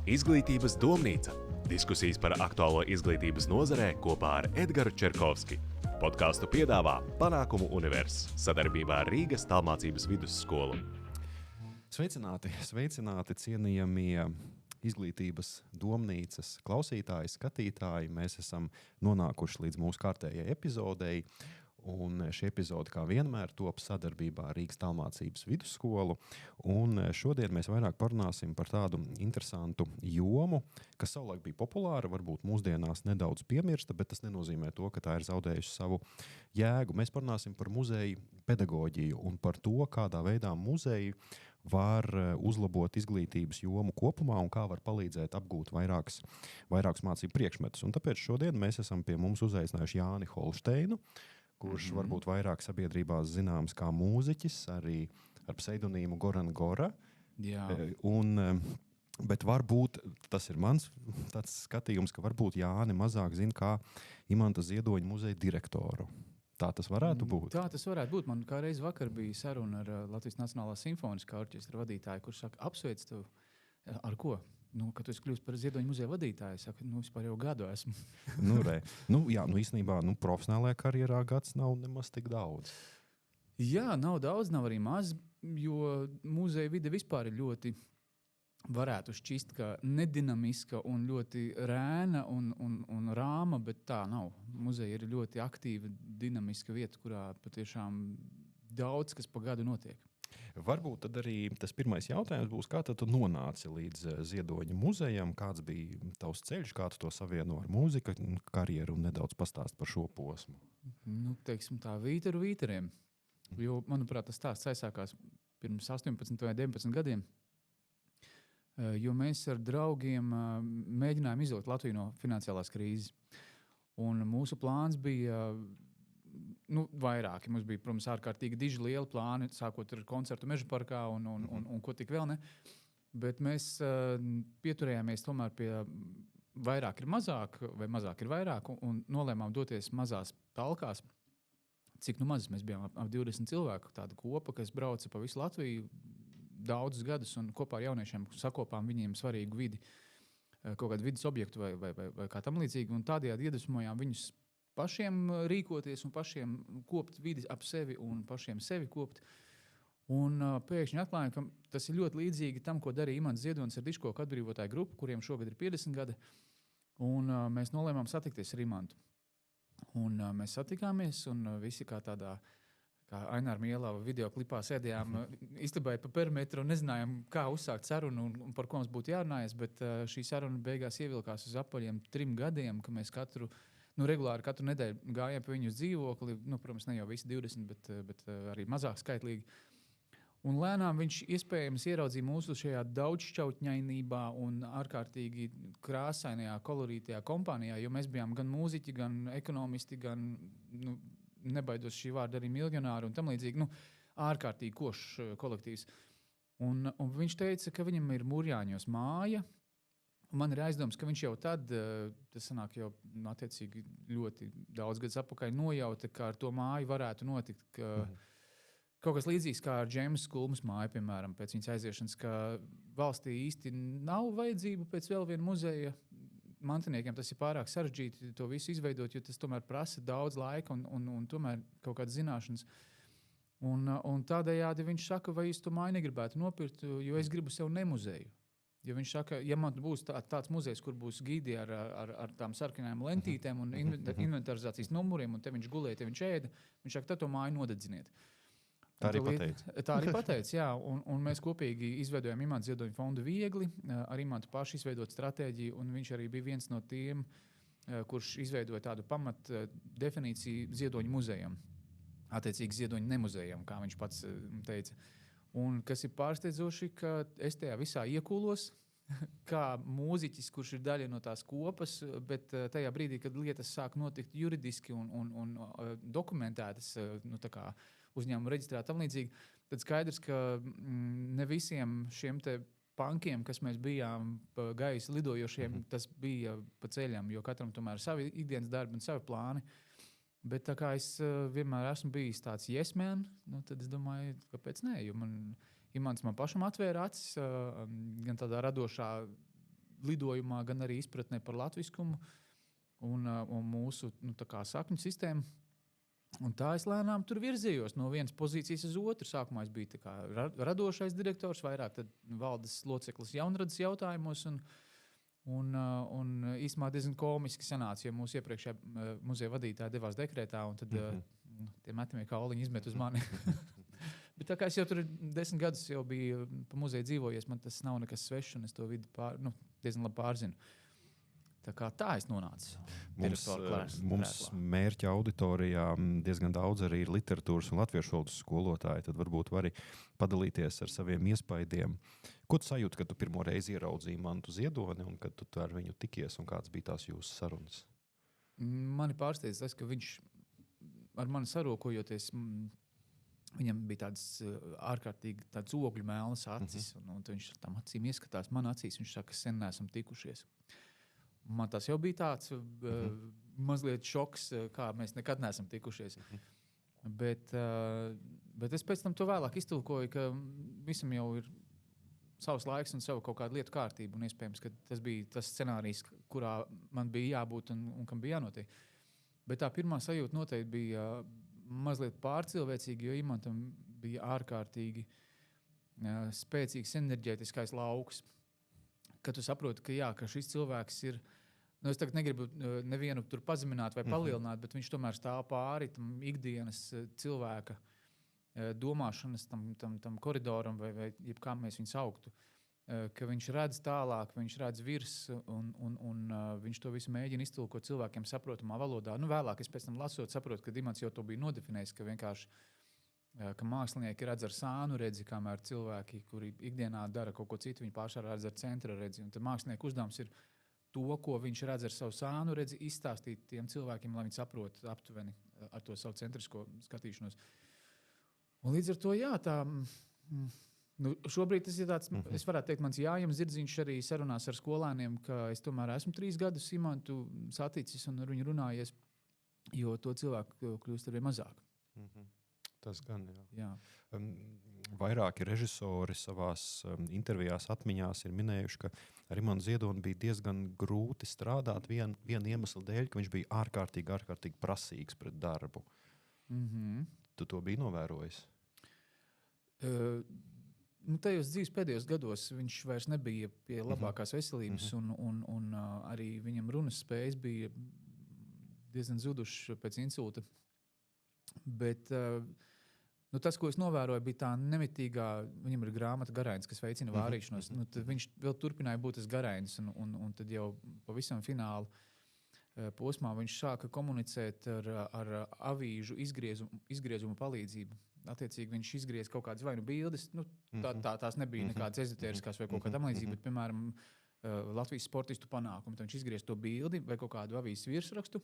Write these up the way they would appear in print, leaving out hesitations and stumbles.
Izglītības domnīca – diskusijas par aktuālo izglītības nozarē kopā ar Edgaru Čerkovski. Podcastu piedāvā Panākumu Univers sadarbībā ar Rīgas tālmācības vidusskolu. Sveicināti cienījamie izglītības domnīcas klausītāji, skatītāji. Mēs esam nonākuši līdz mūsu kārtējai epizodei. Un šī epizode, kā vienmēr, top sadarbībā ar Rīgas tālmācības vidusskolu. Un šodien mēs vairāk parunāsim par tādu interesantu jomu, kas savulaik bija populāra, varbūt mūsdienās nedaudz piemirsta, bet tas nenozīmē to, ka tā ir zaudējusi savu jēgu. Mēs parunāsim par muzeju pedagoģiju un par to, kādā veidā muzeji var uzlabot izglītības jomu kopumā un kā var palīdzēt apgūt vairākus mācību priekšmetus. Un tāpēc šodien mēs esam pie mums uzaicinājuši Jāni Holšteinu, kurš varbūt vairāk sabiedrībās zināms kā mūziķis, arī ar pseidonīmu Goran Gora. Jā. Bet varbūt, tas ir mans tāds skatījums, ka varbūt Jāni mazāk zina kā Imanta Ziedoņa muzeja direktoru. Tā tas varētu būt? Tā tas varētu būt. Man kā reiz vakar bija saruna ar Latvijas Nacionālā simfoniskā orķestra vadītāju, kurš saka, apsveic tu ar ko? Kad tu esi kļūst par Ziedoņa muzeja vadītāju, saka, vispār jau gadu esmu. Īstenībā, profesionālajā karjerā gads nav nemaz tik daudz. Jā, nav daudz, nav arī maz, jo muzeja vide vispār ir ļoti, varētu šķist, ka nedinamiska un ļoti rēna un rāma, bet tā nav. Muzeja ir ļoti aktīva, dinamiska vieta, kurā patiešām daudz, kas pa gadu notiek. Varbūt tad arī tas pirmais jautājums būs, kā tu nonāci līdz Ziedoņa muzejam, kāds bija tavs ceļš, kā tu to savieno ar mūzika karjeru un nedaudz pastāst par šo posmu? Teiksim tā, vīteriem. Jo, manuprāt, tas stāsts aizsākās pirms 18 vai 19 gadiem, jo mēs ar draugiem mēģinājām izvilkt Latviju no finansiālās krīzes. Un mūsu plāns bija vairāki. Mums bija, protams, ārkārtīgi diži lieli plāni, sākot ar koncertu Meža parkā un ko tik vēl ne. Bet mēs pieturējāmies tomēr pie vairāk ir mazāk, vai mazāk ir vairāk, un nolēmām doties mazās talkās. Cik mazas mēs bijām, ap 20 cilvēku, tāda kopa, kas brauca pa visu Latviju daudzus gadus un kopā ar jauniešiem sakopām viņiem svarīgu vidi, kaut kādu vidas objektu vai kā tam līdzīgi, un tādējādi iedvesmojām viņus pašiem rīkoties un pašiem kopt vidi ap sevi un pašiem sevi kopt. Un pēkšņi atklājām, ka tas ir ļoti līdzīgi tam, ko darīja Imants Ziedonis ar Diškoku atbrīvotāju grupu, kuriem šogad ir 50 gadi. Un mēs nolēmām satikties ar Imantu. Un mēs satikāmies un visi kā tādā, kā Aināra Mielava videoklipā sēdējām, iztabāja pa perimetru un nezinājām, kā uzsākt sarunu un par ko mums būtu jārunājas, bet šī saruna beigās ievilkās uz apaļiem 3 gadiem, ka mēs regulāri katru nedēļu gājām pie viņu uz dzīvokli, protams, ne jau visi 20, bet arī mazāk skaitlīgi. Un lēnām viņš iespējams ieraudzīja mūsu šajā daudzšķautņainībā un ārkārtīgi krāsainajā, kolorītajā kompānijā, jo mēs bijām gan mūziķi, gan ekonomisti, gan, nebaidos šī vārda, arī miljonāri un tam līdzīgi, ārkārtīgi košs kolektīvs. Un viņš teica, ka viņam ir Mūrjāņos māja. Man ir aizdoms, ka viņš jau tad, tas sanāk jau attiecīgi ļoti daudz gadus atpakaļ, nojauta, ka ar to māju varētu notikt, ka kaut kas līdzīgs kā ar Džeimsa Kulmas māju, piemēram, pēc viņas aiziešanas, ka valstī īsti nav vajadzība pēc vēl viena muzeja mantiniekiem. Tas ir pārāk sarežģīti to visu izveidot, jo tas tomēr prasa daudz laika un tomēr kaut kādas zināšanas. Un tādējādi viņš saka, vai es to māju negribētu nopirkt, jo es gribu sev nemuzeju. Jo viņš saka, ja man būs tāds muzejs, kur būs gidi ar tām sarkanajām lentītēm un inventarizācijas numuriem, un te viņš gulēja, te viņš ēda, viņš saka, tad to māju nodeddziniet. Tā arī pateica. Tā arī pateica, jā. Un mēs kopīgi izveidojām Imanta Ziedoņa fondu Viegli, ar Imantu pašu izveidot stratēģiju, un viņš arī bija viens no tiem, kurš izveidoja tādu pamat definīciju Ziedoņa muzejam, attiecīgi Ziedoņa nemuzejam, kā viņš pats teica. Un kas ir pārsteidzoši, ka es tajā visā iekūlos, kā mūziķis, kurš ir daļa no tās kopas, bet tajā brīdī, kad lietas sāk notikt juridiski un dokumentētas, tā kā uzņēmuma reģistrēta tam līdzīgi, tad skaidrs, ka ne visiem šiem te pankiem, kas mēs bijām pa gaisa lidojošiem, tas bija pa ceļam, jo katram tomēr savi ikdienas darbi un savi plāni. Bet tā kā es vienmēr esmu bijis tāds yes man, tad es domāju, kāpēc nē, jo Imants man pašam atvēra acis, gan tādā radošā lidojumā, gan arī izpratnē par latviskumu un mūsu sakņu sistēmu. Un tā es lēnām tur virzījos no vienas pozīcijas uz otru. Sākumā es biju radošais direktors, vairāk valdes loceklis jaunradas jautājumos. Un īstenībā diezgan komiski sanāca, jo mūsu iepriekšējā muzeja vadītāja devās dekrētā, un tad tie metamie kauliņi izmet uz mani. Bet tā kā es jau tur 10 gadus jau biju pa muzeju dzīvojies, man tas nav nekas svešs, un es to vidi diezgan labi pārzinu. Tā es nonācu. Mums mērķa auditorijā diezgan daudz arī ir literatūras un latviešu valodas skolotāji. Tad varbūt vari padalīties ar saviem iespaidiem. Ko tu sajūti, kad tu pirmo reizi ieraudzīji Mantu Ziedoni un kad tu ar viņu tikies un kāds bija tās jūsu sarunas? Mani pārsteidz tas, ka viņš ar mani sarokojoties, viņam bija tādas ārkārtīgi ogļu melnas acis, un viņš ar tām acīm ieskatās man acīs. Viņš saka, ka sen neesam tikušies. Man tas jau bija tāds mazliet šoks, kā mēs nekad neesam tikušies. Bet es pēc tam to vēlāk iztulkoju, ka visam jau ir savs laiks un savu kaut kādu lietu kārtību. Un iespējams, ka tas bija tas scenārijs, kurā man bija jābūt un kam bija jānotiek. Bet tā pirmā sajūta noteikti bija mazliet pārcilvēcīga, jo Imantam bija ārkārtīgi spēcīgs enerģētiskais lauks. Kad tu saproti, ka šis cilvēks ir, es tagad negribu nevienu tur pazemināt vai palielināt, bet viņš tomēr stāv pāri tam ikdienas cilvēka domāšanas tam koridoram vai jebkā mēs viņu sauktu, ka viņš redz tālāk, viņš redz virs un viņš to visu mēģina iztulkot cilvēkiem saprotamā valodā. Vēlāk es pēc tam lasot saprotu, ka Imants jau to bija nodefinējis, ka vienkārši ka mākslinieki redz ar sānu redzi, kamēr cilvēki, kuri ikdienā dara kaut ko citu, viņi pārsvarā redz ar centra redzi. Un tad mākslinieku uzdevums ir to, ko viņš redz ar savu sānu redzi, izstāstīt tiem cilvēkiem, lai viņi saprot aptuveni ar to savu centrisko skatīšanos. Un līdz ar to, šobrīd tas ir tāds, es varētu teikt, mans Jājams Zirdziņš arī sarunās ar skolēniem, ka es tomēr esmu 3 gadus Imantu saticis un ar viņu runājies, jo to cilvēku kļūst arvien mazāk. Tas gan, jā. Vairāki režisori savās intervijās atmiņās ir minējuši, ka ar Imantu Ziedoni bija diezgan grūti strādāt viena iemesla dēļ, ka viņš bija ārkārtīgi prasīgs pret darbu. Tu to biji novērojis? Tajos dzīves pēdējos gados viņš vairs nebija pie labākās veselības, un arī viņam runas spējas bija diezgan zudušas pēc insulta. Bet tas, ko es novēroju, bija tā nemitīgā, viņam ir grāmata Garainis, kas veicina vārīšanos. Tad viņš vēl turpināja būt tas Garainis, un tad jau pavisam fināla posmā viņš sāka komunicēt ar avīžu izgriezumu palīdzību. Attiecīgi viņš izgriez kaut kādas vai nu bildes, tās nebija nekādas ezotēriskās vai kaut kā tam līdzīga, bet, piemēram, Latvijas sportistu panākumu. Tad viņš izgriez to bildi vai kaut kādu avīzes virsrakstu,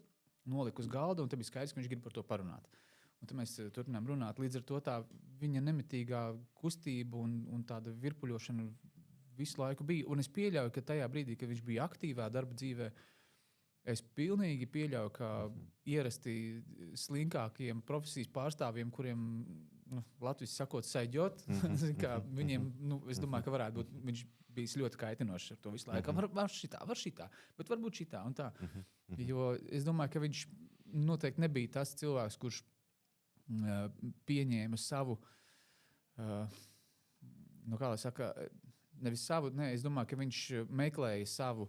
nolika uz galda, un tad bija skaidrs, ka viņš grib par to parunāt. Un tad mēs turpinām runāt. Līdz ar to tā viņa nemitīgā kustība un tāda virpuļošana visu laiku bija. Un es pieļauju, ka tajā brīdī, kad viņš bija aktīvā darba dzīvē, es pilnīgi pieļauju, ka ierasti slinkākiem profesijas pārstāvjiem, kuriem, latviski sakot, saiģot, viņiem, es domāju, ka varētu būt, viņš bijis ļoti kaitinošs ar to visu laiku. Var šitā, bet varbūt šitā un tā. Jo es domāju, ka viņš noteikti nebija tas cilvēks, kurš pieņēma savu, kā lai saka, nevis savu, es domāju, ka viņš meklēja savu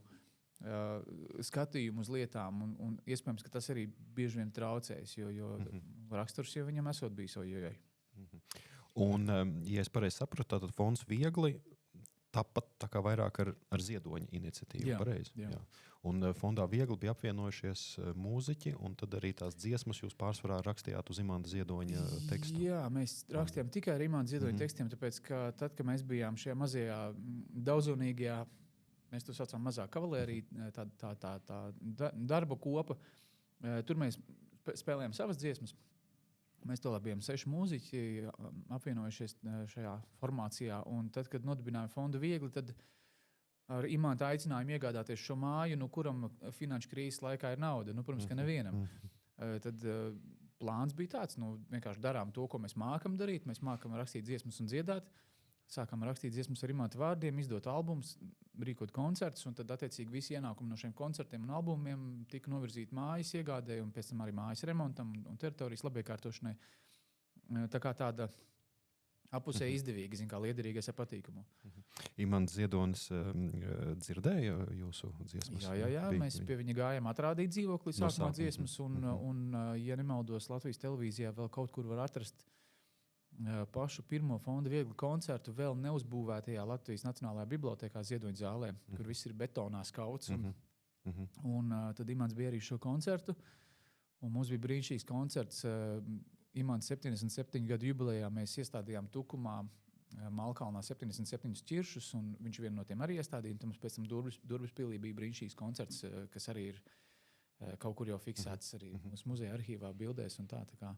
skatījumu uz lietām, un iespējams, ka tas arī bieži vien traucējis, jo raksturs jau viņam esot bijis ojojai. Un, ja es pareizi sapratu, tad fonds Viegli tāpat tā kā vairāk ar Ziedoņa iniciatīvu. Jā, pareizi? Jā. Un fondā Viegli bija apvienojušies mūziķi, un tad arī tās dziesmas jūs pārsvarā rakstījāt uz Imanta Ziedoņa tekstu. Jā, mēs rakstījām tikai ar Imanta Ziedoņa tekstiem, tāpēc, ka tad, kad mēs bijām šajā mazajā daudzunīgajā, mēs to saucam mazā kavalērija, tā darba kopa, tur mēs spēlējām savas dziesmas. Mēs to bijām 6 mūziķi apvienojušies šajā formācijā, un tad, kad nodibinājām fondu Viegli, tad ar Imanta aicinājumu iegādāties šo māju, kuram finanšu krīzes laikā ir nauda. Protams, ka nevienam. Tad plāns bija tāds, vienkārši darām to, ko mēs mākam darīt. Mēs mākam rakstīt dziesmas un dziedāt. sākām rakstīt dziesmas ar Imanta vārdiem, izdot albumus, rīkot koncertus, un tad, attiecīgi, visi ienākumi no šiem koncertiem un albumiem tika novirzīti mājas iegādē, un pēc tam arī mājas remontam un teritorijas labiekārtošanai. Tā kā tāda apusē izdevīga, kā liederīgais ar patīkamu. Imants Ziedonis dzirdēja jūsu dziesmas? Jā. Mēs pie viņa gājām atrādīt dzīvokli sākumā dziesmas, un, ja nemaldos, Latvijas televīzijā vēl kaut kur var atrast pašu pirmo fonda viegli koncertu vēl neuzbūvētajā Latvijas Nacionālajā bibliotēkā Ziedoņa zālē, kur viss ir betonā skauts. Un tad Imants bija arī šo koncertu, un mums bija brīnišķīgs koncerts. Imants 77 gadu jubilejā mēs iestādījām Tukumā Malkalnā 77 ķiršus, un viņš vienu no tiem arī iestādīja. Mums pēc tam Durvis pilī bija brīnišķīgs koncerts, kas arī ir kaut kur jau fiksēts arī mūsu muzeja arhīvā bildēs un tā kā.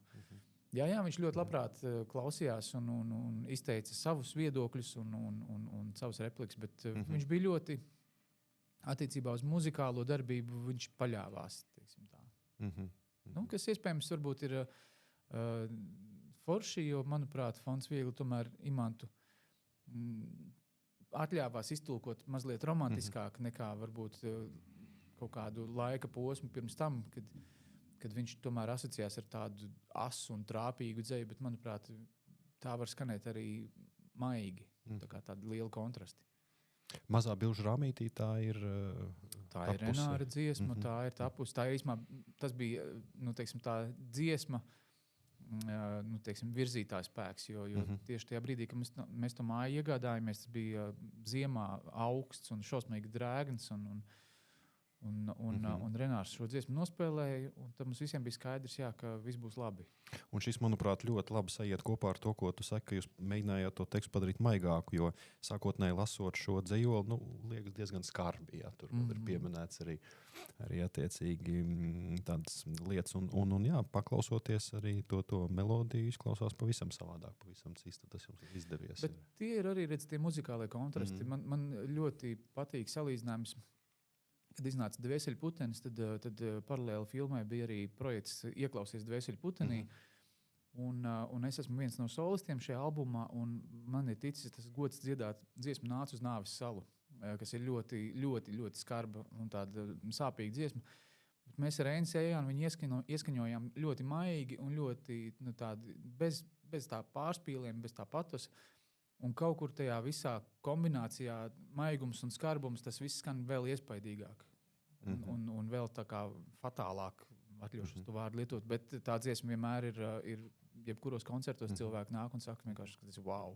Jā, viņš ļoti labprāt klausījās un izteica savus viedokļus un savus replikas, bet viņš bija ļoti attiecībā uz muzikālo darbību, viņš paļāvās, teiksim tā. Kas iespējams varbūt ir forši, jo, manuprāt, Fonds Viegli tomēr Imantu atļāvās iztulkot mazliet romantiskāk nekā varbūt kaut kādu laika posmu pirms tam, kad viņš tomēr asociējās ar tādu asu un trāpīgu dzeju, bet, manuprāt, tā var skanēt arī maigi, tā kā tādi lieli kontrasti. Mazā bilžu rāmītī tā ir Renāra dziesma, tā ir tapusi. Tā ir īsmā, tas bija, teiksim, tā dziesma, virzītājs spēks, jo tieši tajā brīdī, kad mēs to māju iegādājāmies, tas bija ziemā augsts un šausmīgi drēgns, un Renārs šo dziesmu nospēlēja, un tad mums visiem bija skaidrs, ka viss būs labi. Un šis, manuprāt, ļoti labi sajiet kopā ar to, ko tu saki, ka jūs mēģinājāt to tekstu padarīt maigāku, jo sākotnēji lasot šo dzejoli, liekas diezgan skarbi, tur ir pieminēts arī attiecīgi tādas lietas, un paklausoties arī to melodiju, izklausās pavisam savādāk, pavisam cīsti, tas jums ir izdevies. Bet tie ir arī, redz, tie muzikālie kontrasti. Man ļoti patīk salīdzinājums. Kad iznāca Dvēseļu putenis, tad paralēli filmai bija arī projekts Ieklausies Dvēseļu putenī. Un es esmu viens no solistiem šajā albumā, un man ir ticis tas gods dziedāt dziesmu Nāc uz nāves salu, kas ir ļoti, ļoti, ļoti skarba un tāda sāpīga dziesma. Bet mēs ar Ēnu Sējānu viņu ieskaņojām ļoti maigi un ļoti tādi bez tā pārspīliem, bez tā patos. Un kaut kur tajā visā kombinācijā maigums un skarbums, tas viss skan vēl iespaidīgāk. Un vēl tā kā fatālāk, atļaušos to vārdu lietot. Bet tā dziesma vienmēr ir jebkuros koncertos cilvēki nāk un saka vienkārši, ka tas ir wow.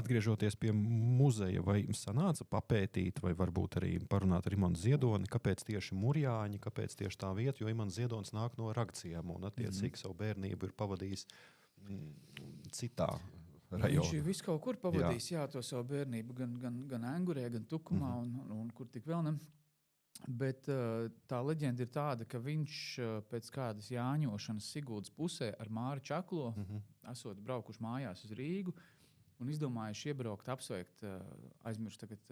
Atgriežoties pie muzeja, vai sanāca papētīt, vai varbūt arī parunāt ar Imantu Ziedoni, kāpēc tieši Murjāņi, kāpēc tieši tā vieta, jo Imants Ziedonis nāk no Ragciema un attiecīgi savu bērnību ir pavadījis citā rajonā. Viņš visu kaut kur pavadījis, to savu bērnību, gan Engurē, gan Tukumā un kur tik vēl ne. Bet tā leģenda ir tāda, ka viņš pēc kādas jāņošanas Siguldas pusē ar Māri Čaklo, esot braukuši mājās uz Rīgu, un izdomājuši iebraukt, apsveikt, aizmirst tagad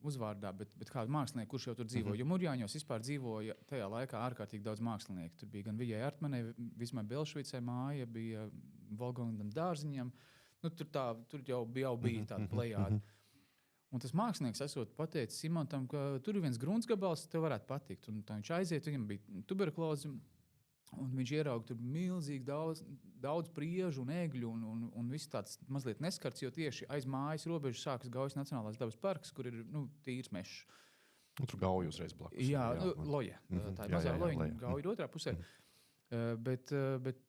uzvārdā, bet kādu mākslinieku, kurš jau tur dzīvoja. Jo Murjāņos vispār dzīvoja tajā laikā ārkārtīgi daudz mākslinieku. Tur bija gan Vijai Artmanai, Vismai Belšvicai māja, bija Volgondam Dārziņam. Tur jau bija tāda plejāda. Un tas mākslinieks esot pateicis Imantam, ka tur ir viens gruntsgabals, tev varētu patikt. Un tā viņš aiziet, viņam bija tuberkuloze, un viņš ierauga tur milzīgi daudz priežu un ēgļu, un viss tāds mazliet neskarts, jo tieši aiz mājas robežas sākas Gaujas Nacionālais dabas parks, kur ir tīrs mežs. Tur Gauja uzreiz blakus. Loja. Tā ir mazā Loja, Gauja ir otrā pusē. Bet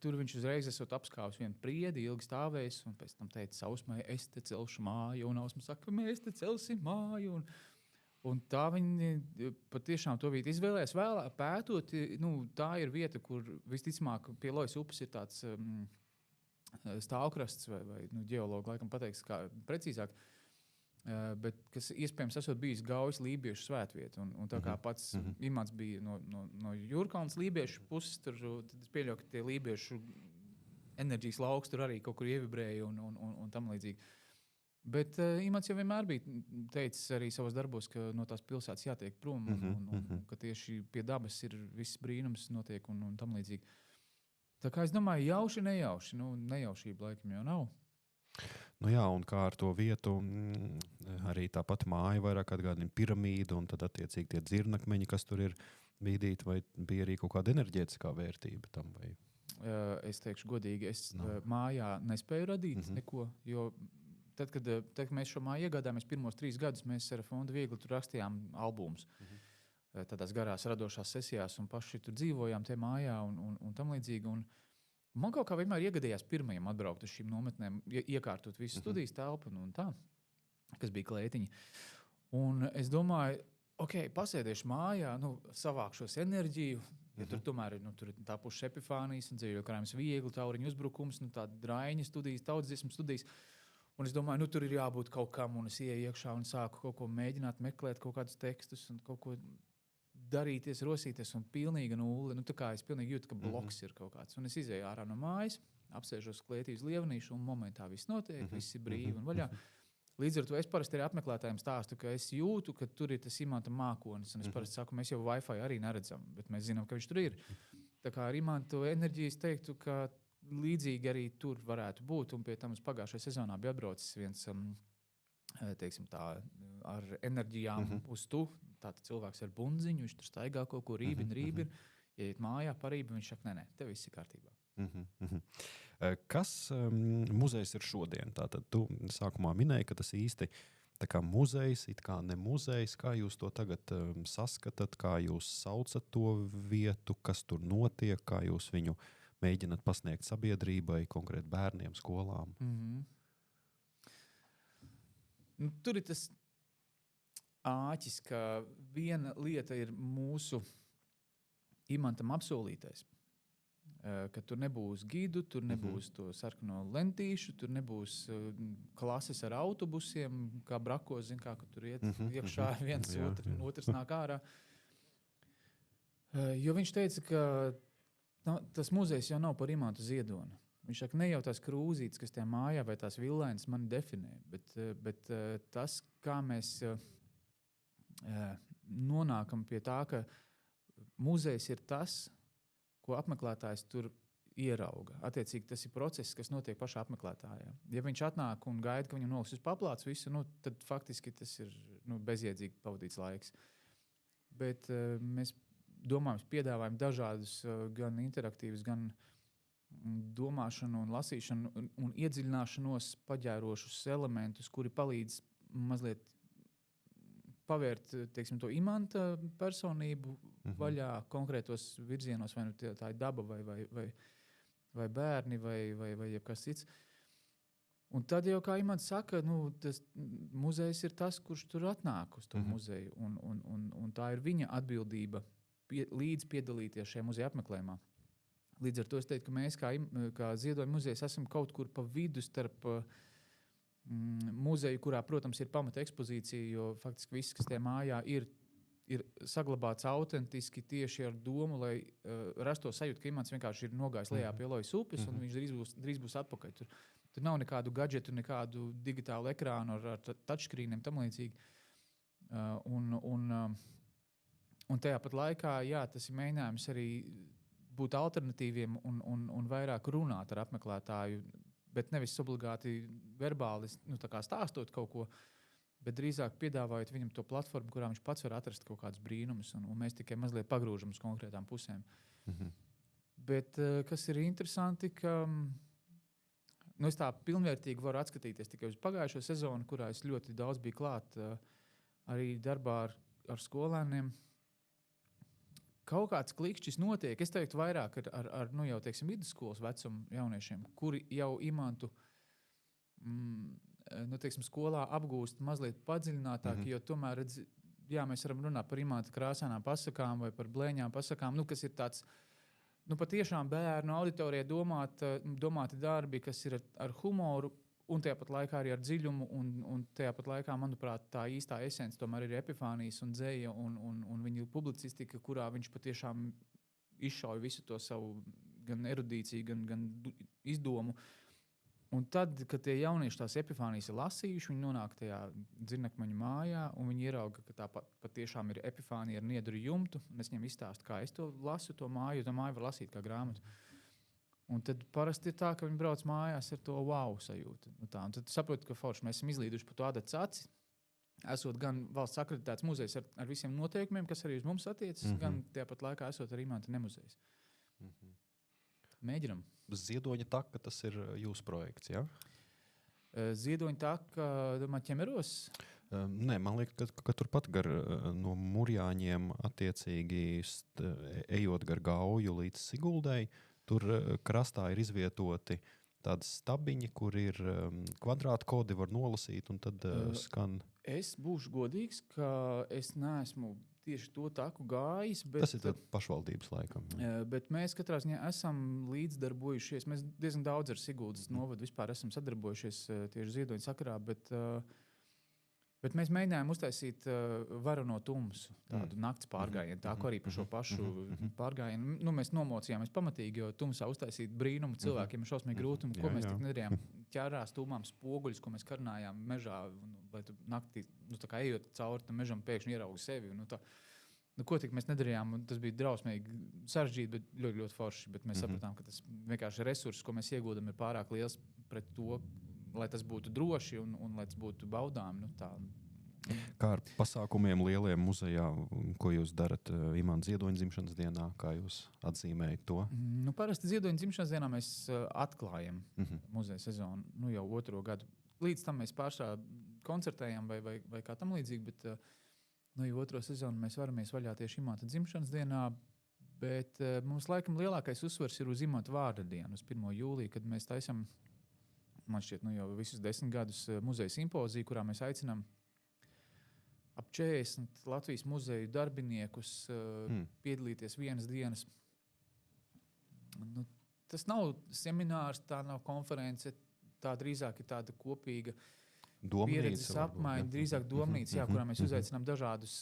tur viņš uzreiz esot apskāvis vienu priedi, ilgi stāvējis, un pēc tam teica Ausmai, es te celšu māju, un Ausma saka, mēs te celsim māju. Un tā viņi patiešām to vietu izvēlējās. Vēlāk pētot, tā ir vieta, kur visticamāk pie Lojas upes ir tāds stāvkrasts, vai ģeologi laikam pateiks, kā precīzāk, bet kas iespējams esot bijis Gaujas lībiešu svētvieta. Un tā kā pats Imants bija no Jūrkalnas lībiešu puses, tad es pieļauju, ka tie lībiešu enerģijas lauks tur arī kaut kur ievibrēja un tam līdzīgi. Bet Imants jau vienmēr bija teicis arī savos darbos, ka no tās pilsētas jātiek prom un ka tieši pie dabas ir viss brīnums notiek un tam līdzīgi. Tā kā es domāju, jauši, nejauši. Nejaušība laikam jau nav. Nu jā, un kā ar to vietu, arī tā pati māja vairāk atgādina piramīdu, un tad attiecīgi tie dzirnakmeņi, kas tur ir bīdīti, vai bija arī kaut kāda enerģētiskā vērtība tam? Vai? Es teikšu godīgi, es mājā nespēju radīt neko, jo tad, kad mēs šo māju iegādājāmies pirmos 3 gadus, mēs ar Fondu Viegli tur rakstījām albumus. Tādās garās radošās sesijās, un paši tur dzīvojām tie mājā un tam līdzīgi. Un man kaut kā vienmēr iegadījās pirmajam atbraukt uz šīm nometnēm, iekārtot visu studijas telpu un tā, kas bija klētiņi. Un es domāju, pasēdēšu mājā, savākšos enerģiju, ja tur tomēr tur ir tapušas epifānijas un dzīvoju krājums viegli, tauriņu uzbrukums, tāda draiņa studijas, tautsdziesmu studijas. Un es domāju, tur ir jābūt kaut kam, un es ieju iekšā un sāku kaut ko mēģināt meklēt, kaut kādus tekstus un kaut ko darīties, rosīties, un pilnīga nulle. Tā kā es pilnīgi jūtu, ka bloks ir kaut kāds. Un es izēju ārā no mājas, apsēžos klētī uz lievenīšu, un momentā viss notiek, viss ir brīvi un vaļā. Līdz ar to es parasti arī apmeklētājiem stāstu, ka es jūtu, ka tur ir tas imanta mākonis. Un es parasti saku, mēs jau Wi-Fi arī neredzam, bet mēs zinām, ka viņš tur ir. Tā kā ar imantu enerģijas teiktu, ka līdzīgi arī tur varētu būt. Un pie tam uz pagājušajā sezonā bija atbraucis viens, teiksim tā, ar enerģijām uz tu. Tātad cilvēks ar bundziņu, viņš tur staigā kaut ko rībina. Iet mājā parība, viņš saka, nē, te viss ir kārtībā. Kas muzejs ir šodien? Tātad tu sākumā minēji, ka tas īsti tā kā muzejs, it kā ne muzejs. Kā jūs to tagad saskatāt, kā jūs saucat to vietu, kas tur notiek, kā jūs viņu mēģināt pasniegt sabiedrībai, konkrēti bērniem, skolām? Tur ir tas āķis, ka viena lieta ir mūsu imantam apsolītais, ka tur nebūs gidu, tur nebūs to sarkano lentīšu, tur nebūs klases ar autobusiem, kā brakos, zin kā, ka tur iet iekšā viens, otrs nāk ārā. Jo viņš teica, ka tas muzejs jau nav par imantu Ziedoni. Viņš saka, ne jau tās krūzītes, kas tajā mājā vai tās villainas mani definē, bet tas, kā mēs nonākam pie tā, ka muzejs ir tas, ko apmeklētājs tur ierauga. Attiecīgi, tas ir process, kas notiek pašā apmeklētājā. Ja viņš atnāk un gaida, ka viņam noliks uz paplāts visu, tad faktiski tas ir bezjēdzīgi pavadīts laiks. Bet mēs domājam, piedāvājam dažādus gan interaktīvus, gan domāšanu un lasīšanu un iedziļināšanos paģērošus elementus, kuri palīdz mazliet pavērt, teiksim, to imanta personību vaļā konkrētos virzienos, vai tā ir daba, vai bērni, vai jebkas cits. Un tad jau, kā imants saka, tas muzejs ir tas, kurš tur atnāk uz to muzeju, un tā ir viņa atbildība līdz piedalīties šajā muzeja apmeklējumā. Līdz ar to es teiktu, ka mēs, kā Ziedojuma muzejs, esam kaut kur pa vidu starp muzeju, kurā, protams, ir pamata ekspozīcija, jo faktiski viss, kas tajā mājā ir saglabāts autentiski tieši ar domu, lai rastos sajūta, ka imants vienkārši ir nogājis lejā pie Lojas upes, un viņš drīz būs atpakaļ. Tur nav nekādu gadžetu, nekādu digitālu ekrānu ar touchscreeniem, tam līdzīgi. Un tajā pat laikā, jā, tas ir mēģinājums arī būt alternatīviem un vairāk runāt ar apmeklētāju, bet nevis obligāti verbāli tā kā stāstot kaut ko, bet drīzāk piedāvājot viņam to platformu, kurā viņš pats var atrast kaut kādus brīnumus, un mēs tikai mazliet pagrūžam uz konkrētām pusēm. Bet kas ir interesanti, ka es tā pilnvērtīgi varu atskatīties tikai uz pagājušo sezonu, kurā es ļoti daudz biju klāt arī darbā ar skolēniem. Kaut kāds klikšķis notiek, es teiktu vairāk ar jau, teiksim, vidusskolas vecumu jauniešiem, kuri jau imantu teiksim, skolā apgūst mazliet padziļinātāk, jo tomēr, mēs varam runāt par imantu krāsainām pasakām vai par blēņām pasakām, kas ir tāds, patiešām bērnu auditorijai domāti darbi, kas ir ar humoru, un tajā pat laikā arī ar dziļumu, un tajā pat laikā, manuprāt, tā īstā esence tomēr ir epifānijas un dzeja un viņa publicistika, kurā viņš patiešām izšauj visu to savu gan erudīciju, gan izdomu. Un tad, kad tie jaunieši tās epifānijas ir lasījuši, viņi nonāk tajā dzirnakmeņu mājā, un viņi ierauga, ka tā patiešām ir epifānija ar niedru jumtu, un es viņiem izstāstu, kā es to lasu, to māju, jo to māju var lasīt kā grāmatu. Un tad parasti ir tā, ka viņi brauc mājās ar to wow sajūtu. Nu tā, un tad saproti, ka forši mēs esam izlīduši par to adatas aci. Esot gan valsts akreditēts muzejs ar visiem noteikumiem, kas arī uz mums attiecas, gan tāpat laikā esot arī Imanta nemuzejs. Mēģinam. Ziedoņa taka, tas ir jūsu projekts, jā? Ziedoņa taka, domā, ķemeros? Nē, man liekas, ka turpat gar no Murjāņiem attiecīgi ejot gar Gauju līdz Siguldei, tur krastā ir izvietoti tādi stabiņi, kur ir kvadrātkodi, var nolasīt, un tad skan. Es būšu godīgs, ka es neesmu tieši to taku gājis. Bet, tas ir pašvaldības laikam. Bet mēs katrā ziņā esam līdzdarbojušies. Mēs diezgan daudz ar Siguldas novadu vispār esam sadarbojušies tieši Ziedoņa sakarā, bet mēs mēģinājām uztaisīt varano tumsu, tādu nakts pārgājienu, tā kā arī par šo pašu pārgājienu. Nu, mēs nomocījāmies pamatīgi, jo tumsā uztaisīt brīnumu cilvēkiem ir šausmīgi grūti, un ko mēs tik nedarījām ķērās tūmām spoguļus, ko mēs karinājām mežā, lai tu naktī, nu, tā kā ejot cauri tam mežam, pēkšņi ieraugi sevi. Nu, tā, nu, ko tik mēs nedarījām, tas bija drausmīgi sarežģīti, bet ļoti, ļoti forši. Bet mēs sapratām, ka tas vienkārši resurss, ko mēs iegūdam, ir pārāk liels pret to, lai tas būtu droši un lai tas būtu baudām. Nu, tā. Kā ar pasākumiem lieliem muzejā, ko jūs darat Imanta Ziedoņa dzimšanas dienā, kā jūs atzīmējat to? Nu, parasti Ziedoņa dzimšanas dienā mēs atklājam muzeja sezonu, nu, jau 2. gadu. Līdz tam mēs pārsvarā koncertējam vai kā tam līdzīgi, bet nu, jau 2. sezonu mēs varamies vaļā tieši Imanta dzimšanas dienā, bet mums laikam lielākais uzsvars ir uz Imanta vārda dienu, uz 1. jūliju, kad mēs taisam, man šķiet, nu, jau visus 10 gadus muzeja simpoziju, kurā mēs aicinām ap 40 Latvijas muzeju darbiniekus piedalīties vienas dienas. Nu, tas nav seminārs, tā nav konference, tā drīzāk ir tāda kopīga pieredzes apmaiņa, drīzāk domnīca, kurā mēs uzaicinām dažādus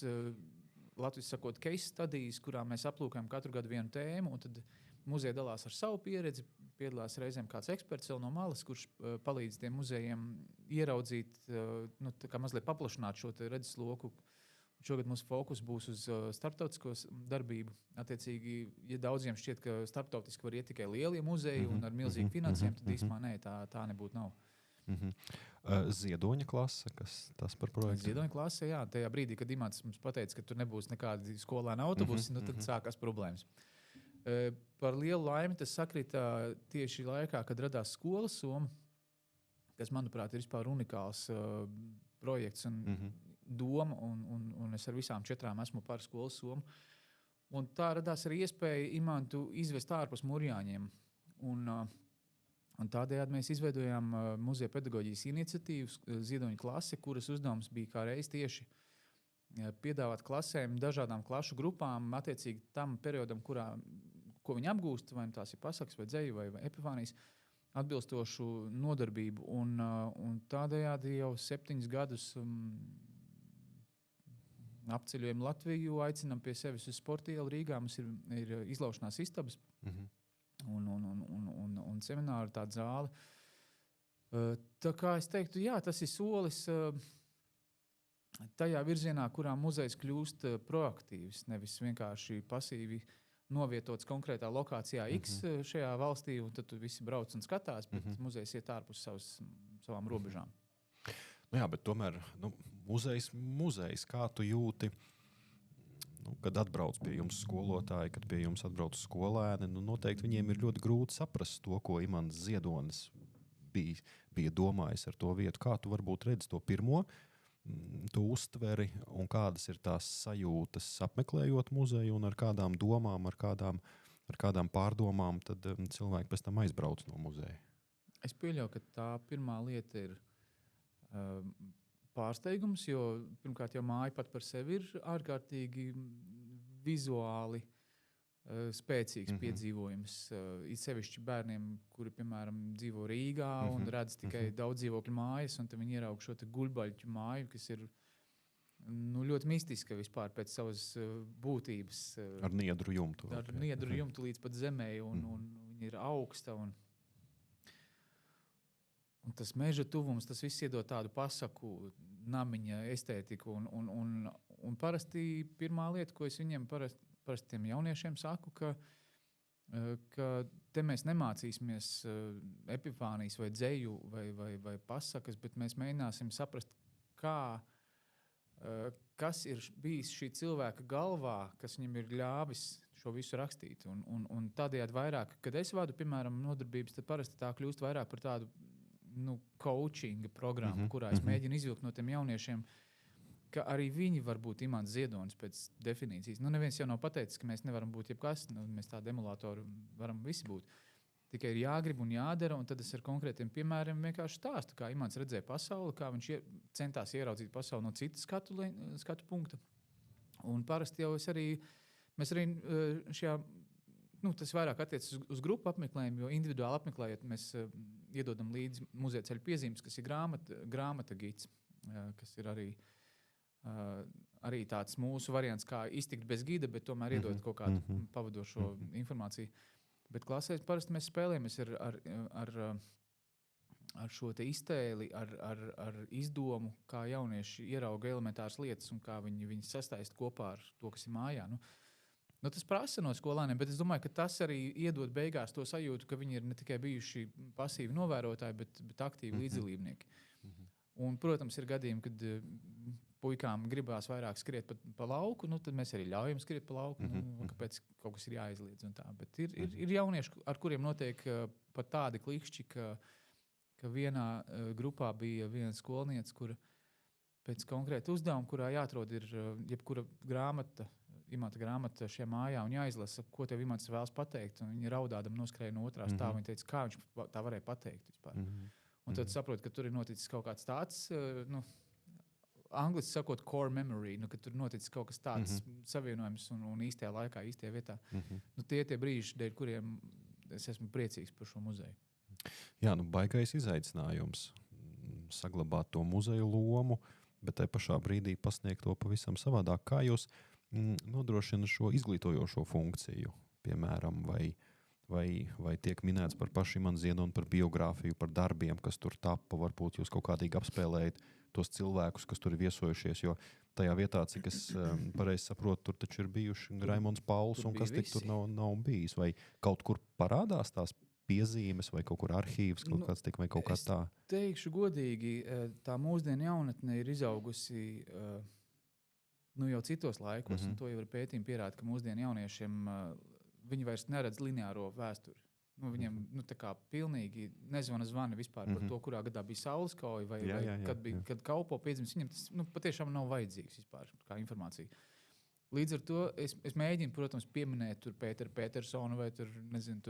Latvijas sakot case studies, kurā mēs aplūkojam katru gadu vienu tēmu, un tad muzeja dalās ar savu pieredzi, piedalās reizēm kāds eksperts no malas, kurš palīdz tiem muzejiem ieraudzīt, nu, tā kā mazliet paplašināt šo redzesloku. Šogad mūsu fokus būs uz starptautisko darbību. Attiecīgi, ja daudziem šķiet, ka starptautiski var iet tikai lielie muzeji un ar milzīgu finansējumu, tad īstenībā nē, tā nebūtu nav. Ziedoņa klase, kas tas par projektu? Ziedoņa klase, jā. Tajā brīdī, kad Imants mums pateica, ka tur nebūs nekādi skolēni autobusi, nu, tad sākās problēmas. Par lielu laimi tas sakrita tieši laikā, kad radās skolas soma, kas, manuprāt, ir vispār unikāls projekts un doma, un es ar visām 4 esmu par skolas somu. Un tā radās arī iespēja Imantu izvest ārpus Murjāņiem. Un tādējādi mēs izveidojām muzeja pedagoģijas iniciatīvas Ziedoņa klase, kuras uzdevums bija kā reiz tieši piedāvāt klasēm, dažādām klašu grupām, attiecīgi tam periodam, ko viņi apgūst, vai tās ir pasakas, vai dzeju, vai epifānijas, atbilstošu nodarbību. Un tādējādi jau 7 gadus apceļojam Latviju, aicinam pie sevis uz sporta ielu Rīgā. Mums ir izlaušanās istabas un semināru tāda zāle. Tā kā es teiktu, jā, tas ir solis tajā virzienā, kurā muzejs kļūst proaktīvs, nevis vienkārši pasīvi novietots konkrētā lokācijā X šajā valstī, un tad tu visi brauc un skatās, bet muzejs iet ārpus savām robežām. Nu jā, bet tomēr muzejs, kā tu jūti, kad atbrauc pie jums skolotāji, kad pie jums atbrauc skolēni, noteikti viņiem ir ļoti grūti saprast to, ko Imants Ziedonis bija domājis ar to vietu. Kā tu varbūt redzi to pirmo, tu uztveri un kādas ir tās sajūtas apmeklējot muzeju un ar kādām domām, ar kādām pārdomām tad cilvēki pēc tam aizbrauc no muzeja? Es pieļauju, ka tā pirmā lieta ir pārsteigums, jo pirmkārt jau māja pat par sevi ir ārkārtīgi vizuāli spēcīgs piedzīvojums. Ir sevišķi bērniem, kuri, piemēram, dzīvo Rīgā un redz tikai daudz dzīvokļu mājas, un tad viņi ieraug šo guļbaļķu māju, kas ir ļoti mistiska vispār pēc savas būtības. Ar niedru jumtu. Ar niedru jumtu līdz pat zemē, un viņi ir augsta. Un tas meža tuvums, tas viss iedod tādu pasaku, namiņa estētiku. Un parasti pirmā lieta, ko es viņiem parasti tiem jauniešiem saku, ka ka te mēs nemācīsimies epifānijas vai dzeju vai pasakas, bet mēs mēģināsim saprast, kas ir bijis šī cilvēka galvā, kas viņam ir ļāvis šo visu rakstīt. Un tādējādi vairāk, kad es vadu, piemēram, nodarbības, tad parasti tā kļūst vairāk par tādu coachinga programmu, kurā es mēģinu izvilkt no tiem jauniešiem, ka arī viņi var būt Imants Ziedonis pēc definīcijas. Neviens jau nav pateicis, ka mēs nevaram būt jebkas, mēs tādi emulatori varam visi būt. Tikai ir jāgrib un jādara, un tad es ar konkrētiem piemēriem vienkārši stāstu, kā Imants redzēja pasauli, kā viņš centās ieraudzīt pasauli no citas skatu punkta. Un parasti jau mēs arī šajā, tas vairāk attiecas uz grupu apmeklējumu, jo individuāli apmeklējot, mēs iedodam līdzi muzeja ceļu piezīmes, kas ir grāmata gids, kas ir arī tāds mūsu variants, kā iztikt bez gida, bet tomēr iedot kaut kādu pavadošo informāciju. Bet klasēs parasti mēs spēlējamies ar šo te iztēli, ar izdomu, kā jaunieši ierauga elementāras lietas un kā viņi sastaist kopā ar to, kas ir mājā. Tas prasa no skolāniem, bet es domāju, ka tas arī iedod beigās to sajūtu, ka viņi ir ne tikai bijuši pasīvi novērotāji, bet aktīvi līdzdalībnieki. Un, protams, ir gadījumi, kad puikām gribās vairāk skriet pa lauku, tad mēs arī ļaujam skriet pa lauku, kāpēc kaut kas ir jāizliedz un tā. Bet ir jaunieši, ar kuriem notiek pat tādi klikšķi, ka vienā grupā bija viena skolniece, kura pēc konkrēta uzdevuma, kurā jāatrod ir jebkura Imanta grāmata šajā mājā un jāizlasa, ko tev Imants vēlas pateikt. Un viņa raudādam noskrēja no otrā stāva. Viņa teica, kā viņš tā varēja pateikt vispār. Un tad saprot, ka tur ir noticis kaut kāds tāds, angliski sakot, core memory, ka tur noticis kaut kas tāds savienojums un īstajā laikā, īstajā vietā. Tie brīži, dēļ kuriem es esmu priecīgs par šo muzeju. Jā, baigais izaicinājums saglabāt to muzeju lomu, bet tai pašā brīdī pasniegt to pavisam savādāk. Kā jūs nodrošina šo izglītojošo funkciju, piemēram, vai tiek minēts par pašu Imantu Ziedoni, par biogrāfiju, par darbiem, kas tur tapa, varbūt jūs kaut kādīgi apspēlējat tos cilvēkus, kas tur ir viesojušies, jo tajā vietā, cik es pareizi saprotu, tur taču ir bijuši Raimonds Pauls un kas tik tur nav bijis, vai kaut kur parādās tās piezīmes vai kaut kur arhīvs, kaut kāds tik vai kaut kā tā? Es teikšu godīgi, tā mūsdienu jaunatne ir izaugusi jau citos laikos, un to jau ir pētījumi pierāda, ka mūsdienu jauniešiem viņi vairs neredz lineāro vēsturi. Viņiem tā kā pilnīgi nezvana vispār par to, kurā gadā bija saules kauja vai kad kalpo piedzimis. Viņam tas patiešām nav vajadzīgs vispār kā informācija. Līdz ar to es mēģinu, protams, pieminēt tur Pēteru Petersonu vai tur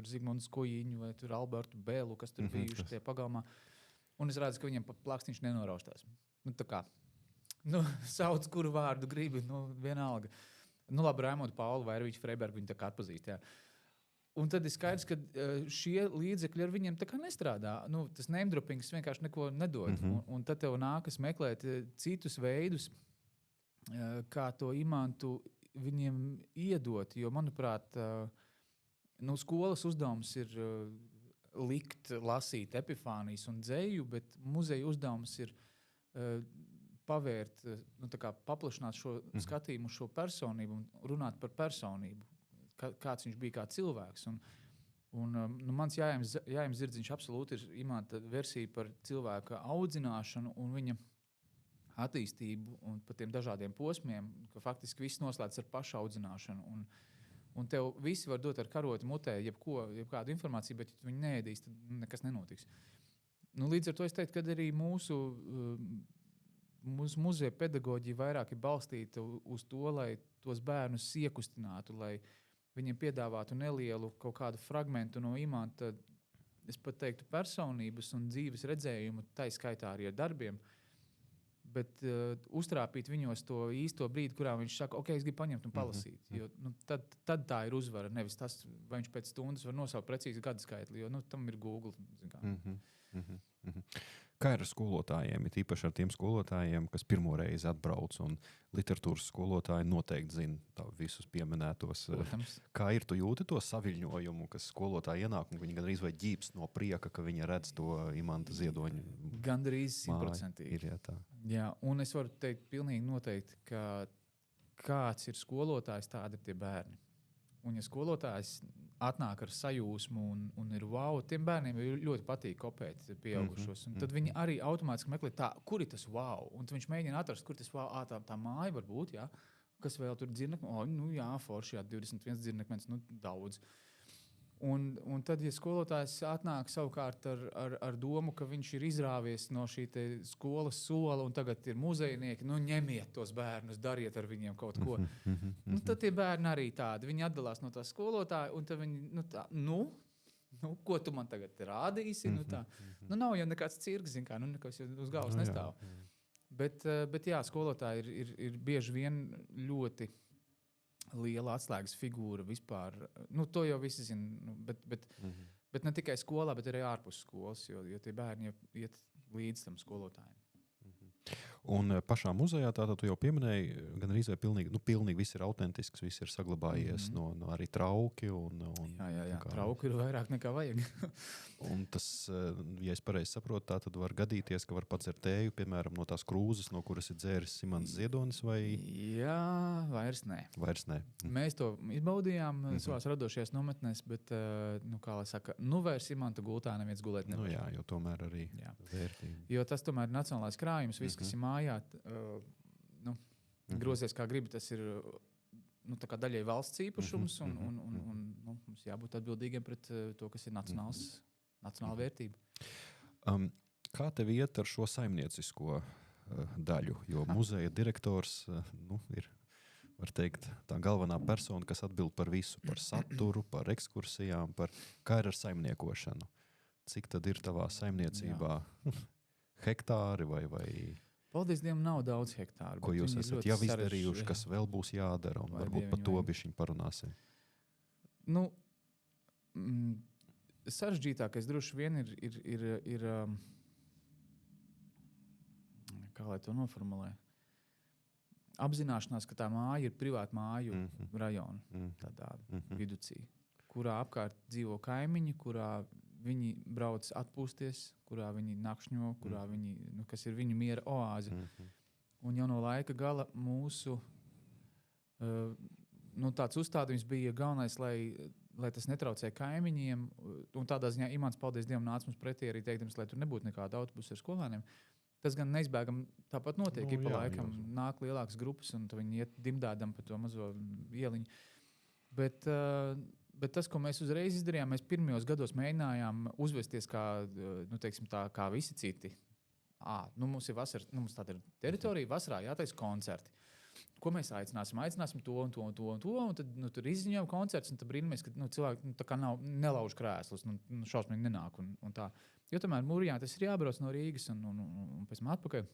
Zigmundu Skojiņu vai tur Albertu Bēlu, kas tur bijuši tie pagalmā. Un es redzu, ka viņiem pa plakstiņš nenoraustās. Tā kā sauc, kuru vārdu gribi, vienalga. Labi, Raimondu Paulu vai Arvīču Freibergu viņi tā kā atpazīst, jā. Un tad ir skaidrs, ka šie līdzekļi ar viņiem tā kā nestrādā. Tas name droppings vienkārši neko nedod. Un tad tev nākas meklēt citus veidus, kā to Imantu viņiem iedot. Jo, manuprāt, skolas uzdevums ir likt, lasīt epifānijas un dzeju, bet muzeja uzdevums ir pavērt, paplašināt šo skatījumu uz šo personību un runāt par personību, kāds viņš bija kā cilvēks. Un mans Jājams Zirdziņš absolūti ir Imanta versija par cilvēka audzināšanu un viņa attīstību un par tiem dažādiem posmiem, ka faktiski viss noslēdz ar pašaudzināšanu. Un tev visi var dot ar karoti mutē jebkādu informāciju, bet ja tu viņu neēdīs, tad nekas nenotiks. Līdz ar to es teiktu, ka arī mūsu muzeja pedagoģija vairāk ir balstīta uz to, lai tos bērnus iekustinātu, lai viņiem piedāvātu nelielu kaut kādu fragmentu no Imanta, es pat teiktu, personības un dzīves redzējumu, tai skaitā arī ar darbiem, bet uztrāpīt viņos to īsto brīdi, kurā viņš saka, ok, es gribu paņemt un palasīt. Jo, tad tā ir uzvara, nevis tas, vai viņš pēc stundas var nosaukt precīzi gadu skaitli, jo tam ir Google. Kā ir ar skolotājiem? Ir īpaši ar tiem skolotājiem, kas pirmo reizi atbrauc, un literatūras skolotāji noteikti zina visus pieminētos. Protams. Kā ir, tu jūti to saviļņojumu, kas skolotāji ienāk, un viņi gandrīz vai ģības no prieka, ka viņi redz to Imanta Ziedoņa? Gandrīz 100%. Ir, jā, tā. Jā, un es varu teikt pilnīgi noteikti, ka kāds ir skolotājs, tādi ir tie bērni. Un ja skolotājs atnāk ar sajūsmu un ir wow, tiem bērniem ļoti patīk kopēt pieaugušos. Un tad viņi arī automātiski meklē, kur ir tas wow. Un viņš mēģina atrast, kur tas wow, tā māja var būt, jā. Kas vēl tur dzirnekmens, forši, 21 dzirnekmens, daudz. Un tad, ja skolotājs atnāk savukārt ar domu, ka viņš ir izrāvies no šī skolas sola un tagad ir muzejnieki, ņemiet tos bērnus, dariet ar viņiem kaut ko. Tad tie bērni arī tādi, viņi atdalās no tā skolotāja un tad viņi, ko tu man tagad rādīsi? Nav jau nekāds cirks, nekas jau uz galvas nestāv. Bet jā, skolotāji ir bieži vien ļoti liela atslēgas figūra vispār. To jau visi zina, bet ne tikai skolā, bet arī ārpus skolas, jo tie bērni iet līdz tam skolotājiem. Un pašā muzejā, tātad tu jau pieminēji, gan arī pilnīgi viss ir autentisks, viss ir saglabājies no arī trauki. Jā, trauki ir vairāk nekā vajag. Un tas, ja es pareizi saprotu, tā tad var gadīties, ka var padzert tēju, piemēram, no tās krūzes, no kuras ir dzēris Imants Ziedonis, vai? Jā, vairs nē. Mēs to izbaudījām savās radošajās nometnēs, bet, kā lai saka, vairs Imanta gultā neviens gulēt nevar. Jā, jo tomēr arī vērtība. Jo tas tomēr ir nacionālais krājums, viss, kas ir mājā, grozies kā gribi, tas ir tā kā daļai valsts īpašums, un mums jābūt atbildīgiem pret to, kas ir nacionāla vērtība. Kā tev iet ar šo saimniecisko daļu? Jo muzeja direktors ir, var teikt, tā galvenā persona, kas atbild par visu, par saturu, par ekskursijām, kā ir ar saimniekošanu. Cik tad ir tavā saimniecībā hektāri vai... Paldies Dievam, nav daudz hektāru. Ko jūs esat jau izdarījuši, kas vēl būs jādara, un varbūt par to bišķiņ parunāsim? Sarežģītākais droši vien ir kā lai to noformulē, apzināšanās, ka tā māja ir privāta māju rajona, tādā viducī, kurā apkārt dzīvo kaimiņi, kurā viņi brauc atpūsties, kurā viņi nakšņo, kurā viņi, kas ir viņu miera oāze. Un jau no laika gala mūsu tāds uzstādījums bija galvenais, lai tas netraucē kaimiņiem. Un tādā ziņā Imants, paldies Dievam, nāca mums pretī arī teiktams, lai tur nebūtu nekāda autobusa ar skolēniem. Tas gan neizbēgam tāpat notiek, pa laikam nāk lielākas grupas un viņi iet dimdādam pa to mazo ieliņu. Bet tas, ko mēs uzreiz izdarījām, mēs pirmajos gados mēģinājām uzvesties kā visi citi. Mums ir vasara, mums tāda ir teritorija, vasarā jātaisa koncerti. Ko mēs aicināsim? Aicināsim to, un tad tur izziņojam koncerts, un tad brīnamies, ka cilvēki tā kā nelauž krēslus, šausmīgi nenāk un tā. Jo tomēr Mūrijā tas ir jābrauc no Rīgas un pēc tam atpakaļ.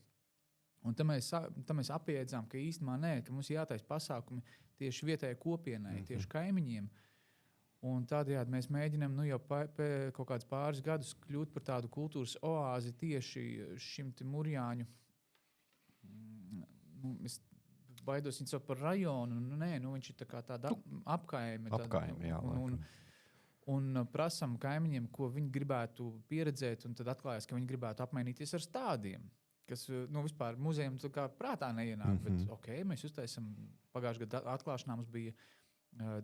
Un tad mēs apiedzām, ka īstenībā nē, ka mums jātaisa pasākumi tieši vietējai kopienai, tieši kaimiņiem. Un tādējādi mēs mēģinām jau kaut kādus pāris gadus kļūt par tādu kultūras oāzi tieši šim Mūrjāņu. Es baidos viņu saukt par rajonu. Viņš ir tāda apkaime. Apkaime, jā. Un prasam kaimiņiem, ko viņi gribētu pieredzēt, un tad atklājās, ka viņi gribētu apmainīties ar stādiem, kas vispār muzejam prātā neienāk. Bet mēs uztaisam pagājušajā gadā atklāšanā mums bija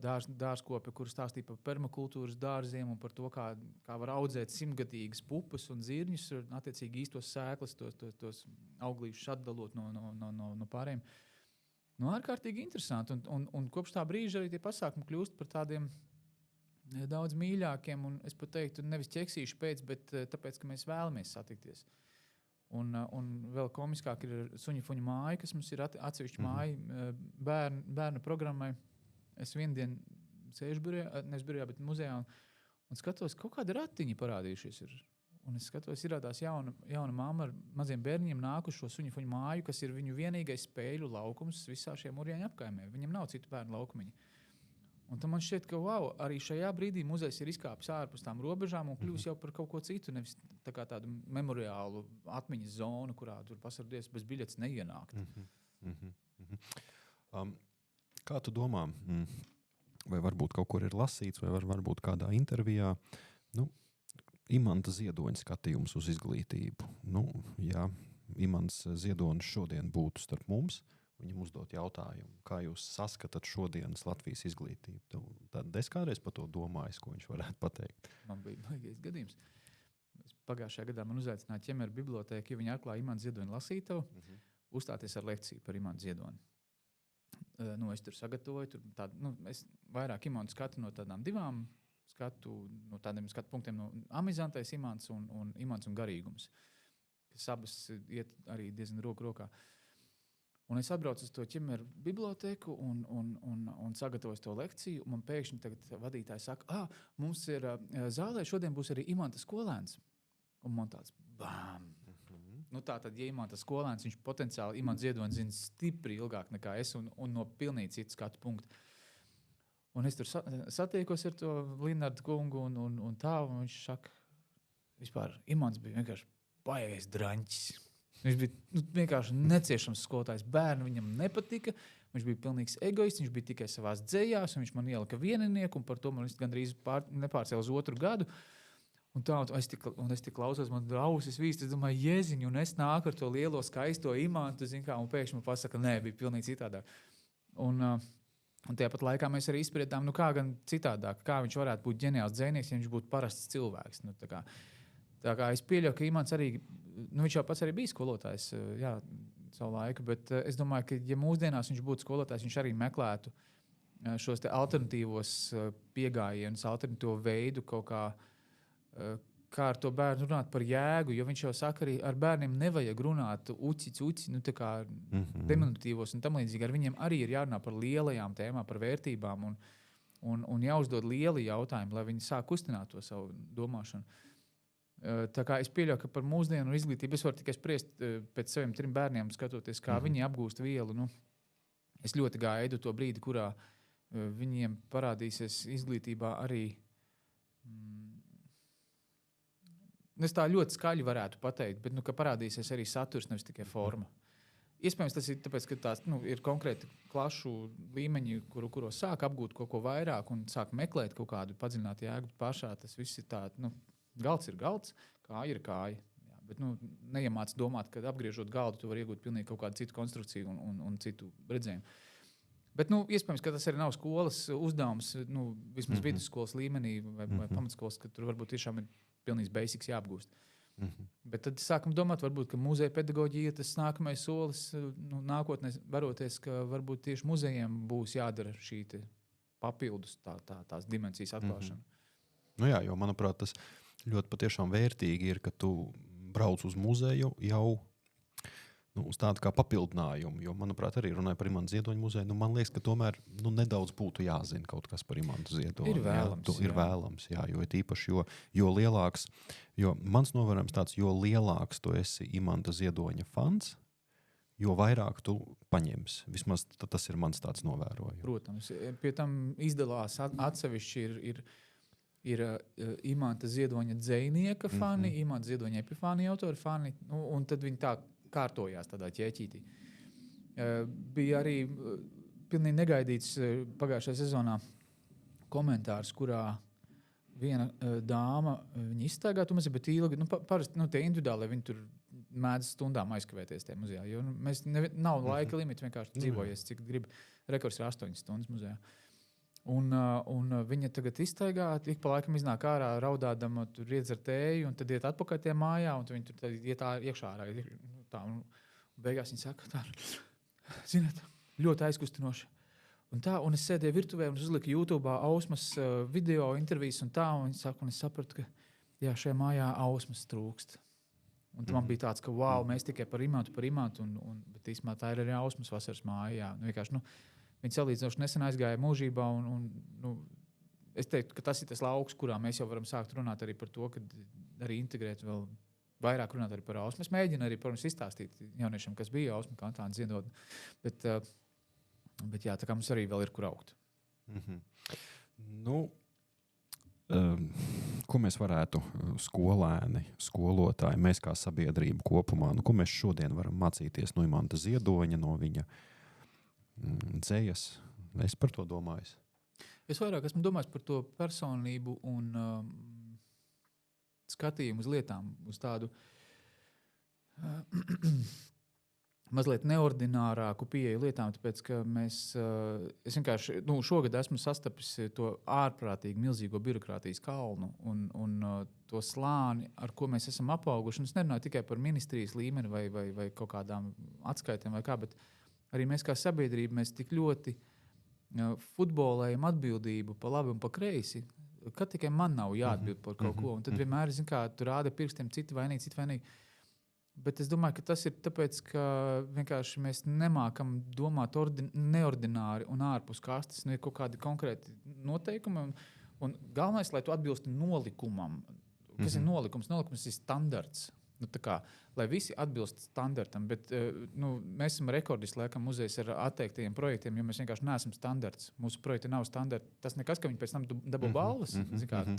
dārzkopi, kur stāstīja par permakultūras dārziem un par to, kā var audzēt 100-gadīgas pupas un zirņus, attiecīgi īstos sēklas, tos auglīšus atdalot no pārējiem. Ārkārtīgi interesanti. Un kopš tā brīža arī tie pasākumi kļūst par tādiem daudz mīļākiem, un es pat teiktu, nevis ķeksīšu pēc, bet tāpēc, ka mēs vēlamies satikties. Un vēl komiskāk ir Suņa-Fuņa māja, kas mums ir atsevišķa māja bērnu programmai. Es vienu dienu sēžu birojā, bet muzejā, un skatos, kaut kādi ratiņi parādījušies ir. Un es skatos, izrādās jauna mamma ar maziem bērniņiem nākuši šo Suņa-Fuņa māju, kas ir viņu vienīgais spēļu laukums visā šiem Mūrjāņu apkaimē. Viņam nav citu bērnu laukumiņu. Un tad man šķiet, ka arī šajā brīdī muzejs ir izkāpis ārpus tām robežām un kļūs jau par kaut ko citu, nevis tādu memoriālu atmiņas zonu, kurā tur pasardies bez biļetes neienākt. Kā tu domā, vai varbūt kaut kur ir lasīts, vai varbūt kādā intervijā, Imanta Ziedoņa skatījums uz izglītību? Ja Imants Ziedonis šodien būtu starp mums, viņam uzdot jautājumu, kā jūs saskatāt šodienas Latvijas izglītību. Tad es kādreiz par to domāju, ko viņš varētu pateikt. Man bija baigais gadījums. Pagājušajā gadā man uzaicināja ķemeru bibliotēku, jo viņi atklāja Imants Ziedoņa lasītavu, uzstāties ar lekciju par Imantu Ziedoni. Es tur sagatavoju, es vairāk Imantu skatu no tādām divām no tādiem skatu punktiem, no amizantais Imants un Imants un garīgums, kas abas iet arī diezgan roku rokā. Un es atbraucu uz to ķemeru bibliotēku un sagatavoju to lekciju, un man pēkšņi tagad vadītāji saka, mums ir zālē, šodien būs arī Imanta skolēns. Un man tāds bām! Tā tad, ja Imanta skolēns, viņš potenciāli Imants Ziedonis zina stipri ilgāk nekā es un no pilnīgi citu skatu punktu. Un es tur satiekos ar to Linardu kungu un tā, un viņš saka, vispār Imants bija vienkārši baigais draņķis. Viņš bija vienkārši neciešams skolotājs. Bērni viņam nepatika, viņš bija pilnīgs egoists, viņš bija tikai savās dzejās, un viņš man ielika vieninieku, un par to man gandrīz nepārcēl uz otru gadu. Un es tik klausos, man ausis vīst, es domāju, Jēziņ, un es nāku ar to lielo skaisto Imantu, un pēkšņi man pasaka, nē, bija pilnīgi citādāk. Un tāpat laikā mēs arī izspriedām, kā gan citādāk, kā viņš varētu būt ģeniāls dzejnieks, ja viņš būtu parasts cilvēks. Tā kā es pieļauju, ka Imants arī, viņš jau pats arī bija skolotājs, savu laiku, bet es domāju, ka ja mūsdienās viņš būtu skolotājs, viņš arī meklētu šos te alternatīvos piegājienus, alternatīvo veidu kaut kā ar to bērnu runāt par jēgu, jo viņš jau saka arī, ar bērniem nevajag runāt uci, diminutīvos un tam līdzīgi. Ar viņiem arī ir jārunā par lielajām tēmām, par vērtībām un jāuzdod lieli jautājumi, lai viņi sāk kustināt to savu domāšanu. Tā kā es pieļauju, ka par mūsdienu izglītību es varu tikai spriest pēc saviem 3 bērniem, skatoties, kā viņi apgūst vielu. Es ļoti gaidu to brīdi, kurā viņiem parādīsies izglītībā arī es tā ļoti skaļi varētu pateikt, bet ka parādīsies arī saturs, nevis tikai forma. Iespējams, tas ir tāpēc, ka tās ir konkrēti klašu līmeņi, kuros sāk apgūt kaut ko vairāk un sāk meklēt kaut kādu padziļinātu jēgu. Pašā tas viss ir tāds, galds ir galds, kāja ir kāja. Jā, bet neiemāc domāt, ka apgriežot galdu, tu vari iegūt pilnīgi kaut kādu citu konstrukciju un citu redzējumu. Bet, iespējams, ka tas arī nav skolas uzdevums, vismaz vidusskolas līmenī vai pamatskolas, ka tur varbūt tiešām ir pilnīgs basics jāapgūst. Bet tad sākam domāt, varbūt, ka muzeja pedagoģija ir tas nākamais solis, nākotnē varoties, ka varbūt tieši muzejiem būs jādara šī papildus tās dimensijas atklāšana. Jā, jo, manuprāt, tas ļoti patiešām vērtīgi ir, ka tu brauc uz muzeju jau uz tādu kā papildinājumu, jo, manuprāt, arī runāja par Imanta Ziedoņa muzeju. Man liekas, ka tomēr nedaudz būtu jāzina kaut kas par Imantu Ziedoņu. Ir vēlams. Ir vēlams, jo ir īpaši, jo lielāks, jo mans novērojums tāds, jo lielāks tu esi Imanta Ziedoņa fans, jo vairāk tu paņemsi. Vismaz tas ir mans tāds novērojums. Protams, pie tam izdalās atsevišķi ir Imanta Ziedoņa dzejnieka fani, Imanta Ziedoņa epifānija autori fani, un tad viņi tā kārtojās tādā ķēķītī. Bija arī pilnīgi negaidīts pagājušajā sezonā komentārs, kurā viena dāma viņa izstaigā, bet ilgi, parasti tie individuāli, viņi tur mēdz stundām aizkavēties tajā muzejā, jo nav laika limita, vienkārši dzīvojies, cik grib. Rekords ir 8 stundas muzejā. Un viņa tagad izstaigā, ik pa laikam iznāk ārā, raudādama, tur iedzer tēju, un tad iet atpakaļ tajā mājā, un viņa tur iet iekšā ārā. Un beigās viņa saka, ziniet, ļoti aizkustinoši. Un es sēdēju virtuvē un uzliku YouTube Ausmas video intervijas un viņa saka, un es sapratu, ka šajā mājā Ausmas trūkst. Un man bija tāds, ka wow, mēs tikai par Imantu, bet īstenībā tā ir arī Ausmas vasaras māja. Vienkārši, viņi salīdzinoši nesen aizgāja mūžībā, un es teiktu, ka tas ir tas lauks, kurā mēs jau varam sākt runāt arī par to, ka arī integrēt vēl vairāk runāt arī par Ausmu. Es mēģinu arī, protams, izstāstīt jauniešiem, kas bija Ausma, kā tāda Ziedotne. Bet jā, tā kā mums arī vēl ir kur augt. Ko mēs varētu skolēni, skolotāji, mēs kā sabiedrība kopumā, ko mēs šodien varam mācīties no Imanta Ziedoņa, no viņa dzejas? Es par to domāju. Es vairāk esmu domājis par to personību un skatījumu uz lietām, uz tādu mazliet neordinārāku pieeju lietām, tāpēc, ka es vienkārši šogad esmu sastapis to ārprātīgi milzīgo birokrātijas kalnu un to slāni, ar ko mēs esam apauguši. Un es nerunāju tikai par ministrijas līmeni vai kaut kādām atskaitēm vai kā, bet arī mēs kā sabiedrība, mēs tik ļoti futbolējam atbildību pa labi un pa kreisi, ka tikai man nav jāatbild par kaut ko. Un tad vienmēr, tu rādi pirkstiem citi vainīgi. Bet es domāju, ka tas ir tāpēc, ka vienkārši mēs nemākam domāt neordināri un ārpus kastes. Ir kaut kādi konkrēti noteikumi. Un galvenais, lai tu atbilsti nolikumam. Kas ir nolikums? Nolikums ir standarts. Lai visi atbilst standartam. Bet mēs esam rekordisti, laikam, muzejs ar atteiktajiem projektiem, jo mēs vienkārši neesam standarts. Mūsu projekti nav standarti. Tas nekas, ka viņi pēc tam dabū balvas.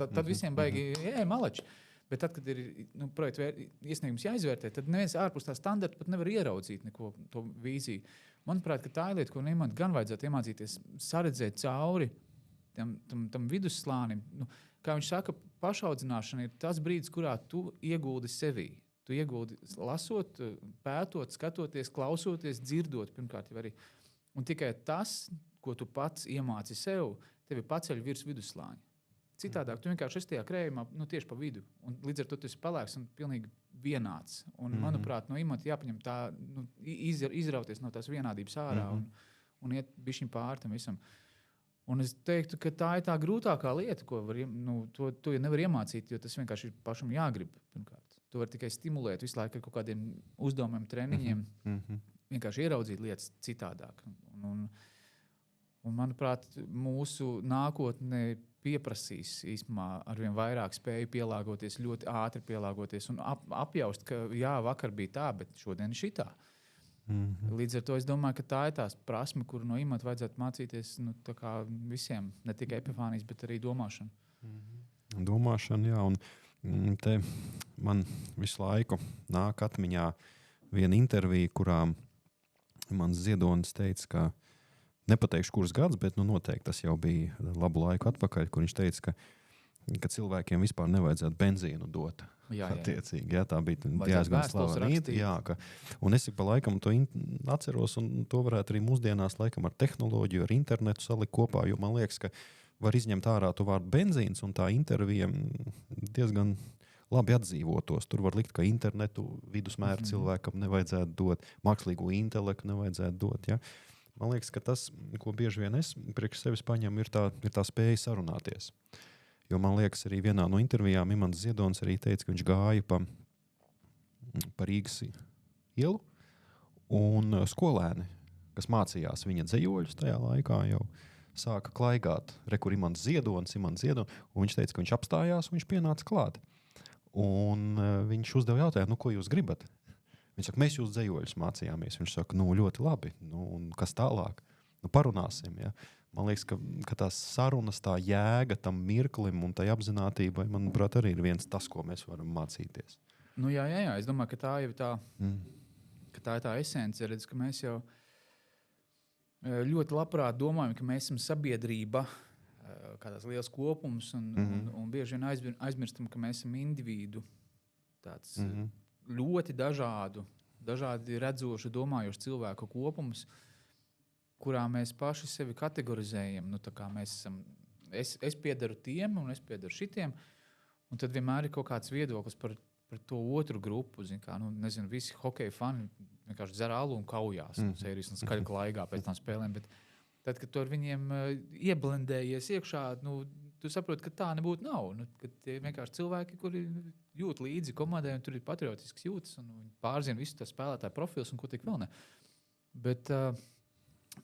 Tad visiem baigi, malači. Bet tad, kad ir projekta iesniegums jāizvērtē, tad neviens ārpus tā standarta pat nevar ieraudzīt neko to vīziju. Manuprāt, ka tā ir lieta, ko Imants gan vajadzētu iemācīties saredzēt cauri tam vidusslānim. Kā viņš saka, pašaudzināšana ir tas brīdis, kurā tu ieguldi sevī. Tu ieguldi lasot, pētot, skatoties, klausoties, dzirdot pirmkārt jau arī. Un tikai tas, ko tu pats iemāci sev, tevi paceļ virs vidusslāņa. Citādāk, tu vienkārši esi tajā krējumā tieši pa vidu. Un līdz ar to tu esi pelēks un pilnīgi vienāds. Un, manuprāt, no Imanta jāpaņem tā, izrauties no tās vienādības ārā un iet bišķiņ pār tam visam. Un es teiktu, ka tā ir tā grūtākā lieta, ko to jau nevar iemācīt, jo tas vienkārši ir pašam jāgrib. Pirmkārt. Tu vari tikai stimulēt visu laiku ar kaut kādiem uzdevumiem, treniņiem, vienkārši ieraudzīt lietas citādāk. Un, manuprāt, mūsu nākotne pieprasīs īstenībā arvien vairāk spēju pielāgoties, ļoti ātri pielāgoties un apjaust, ka jā, vakar bija tā, bet šodien ir šitā. Līdz ar to es domāju, ka tā ir tās prasme, kuru no Imanta vajadzētu mācīties tā kā visiem, ne tikai epifānijas, bet arī domāšanu. Domāšana, jā. Un te man visu laiku nāk atmiņā viena intervija, kurā mans Ziedonis teica, ka nepateikšu, kuras gads, bet noteikti tas jau bija labu laiku atpakaļ, kur viņš teica, ka cilvēkiem vispār nevajadzētu benzīnu dot. Jā. Attiecīgi, jā, tā bija diezgan slavenīta. Un es pa laikam to atceros, un to varētu arī mūsdienās laikam ar tehnoloģiju, ar internetu salikt kopā, jo man liekas, ka var izņemt ārā to vārdu benzīns, un tā intervija diezgan labi atdzīvotos. Tur var likt, ka internetu vidusmēru cilvēkam nevajadzētu dot, mākslīgo intelektu nevajadzētu dot, ja. Man liekas, ka tas, ko bieži vien es priekš sevis paņemu, ir tā spēja sarunāties. Jo man liekas, arī vienā no intervijām Imants Ziedonis arī teica, ka viņš gāja pa Rīgas ielu, un skolēni, kas mācījās viņa dzejoļus tajā laikā, jau sāka klaigāt. Kur Imants Ziedonis, un viņš teica, ka viņš apstājās, un viņš pienāca klāt. Un viņš uzdeva jautājumu, ko jūs gribat? Viņš saka, mēs jūs dzejoļus mācījāmies. Viņš saka, ļoti labi, un kas tālāk? Parunāsim, ja? Man liekas, ka tās sarunas, tā jēga tam mirklim un tai apzinātībai, manuprāt, arī ir viens tas, ko mēs varam mācīties. Jā. Es domāju, ka tā jau ir ka tā ir tā esence, redz, ka mēs jau ļoti labprāt domājam, ka mēs esam sabiedrība, kādās liels kopums, un bieži vien aizmirstam, ka mēs esam individu. Tāds ļoti dažādi redzoši, domājoši cilvēku kopums, kurā mēs paši sevi kategorizējam. Tā kā mēs esam, es piederu tiem un es piederu šitiem, un tad vienmēr ir kaut kāds viedoklis par to otru grupu. Nezinu, visi hokeja fani vienkārši dzer alu un kaujās, sērijas un skaļi klaigā pēc tām spēlēm, bet tad, kad tu ar viņiem ieblendējies iekšā, tu saproti, ka tā nebūtu nav. Ka tie vienkārši cilvēki, kuri jūt līdzi komandai, un tur ir patriotisks jūtas, un viņi pārzina visu tā spēlētāju profils, un ko tik vēl ne.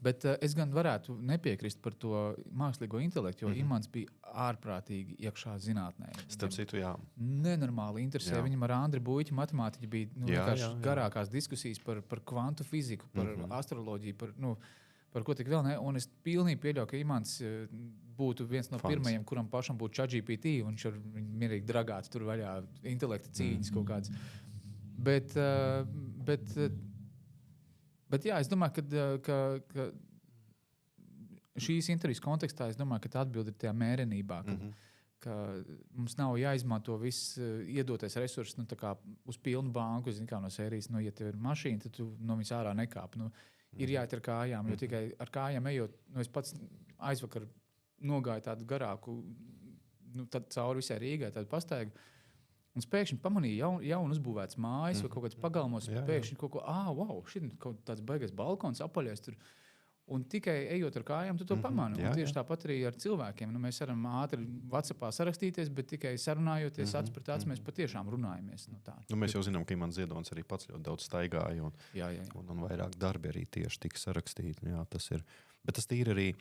Bet es gan varētu nepiekrist par to mākslīgo intelektu, jo Imants bija ārprātīgi iekšā zinātnē. Starp citu, jā. Nenormāli interesē. Viņam ar Andri Buļķi matemātiķi bija garākās diskusijas par kvantu fiziku, par astroloģiju, par ko tik vēl ne. Un es pilnīgi pieļauju, ka Imants būtu viens no pirmajiem, kuram pašam būtu ChatGPT, un viņš ar viņu mierīgi dragātu tur vaļā intelekta cīņas kaut kādas. Bet jā, es domāju, ka šīs intervijas kontekstā, es domāju, ka tā atbilde ir tajā mērenībā, ka mums nav jāizmanto viss iedotais resurss tā kā uz pilnu banku. Kā no sērijas, ja tev ir mašīna, tad tu no viņas ārā nekāp. Ir jāiet ar kājām, jo tikai ar kājām ejot, es pats aizvakar nogāju tādu garāku, cauri visai Rīgai, tādu pastaigu. Un pēkšņi pamanīju jaunu uzbūvētas mājas vai kaut kāds pagalmos. Pēkšņi kaut ko, wow, šit kaut tāds baigais balkons apaļais tur. Un tikai ejot ar kājām, tu to pamani. Tieši tāpat arī ar cilvēkiem. Mēs varam ātri WhatsAppā sarakstīties, bet tikai sarunājoties acis pret acis, mēs patiešām runājamies. Mēs jau zinām, ka Imants Ziedonis arī pats ļoti daudz staigāja un vairāk darbi arī tieši tika sarakstīti. Jā, tas ir. Bet tas tīri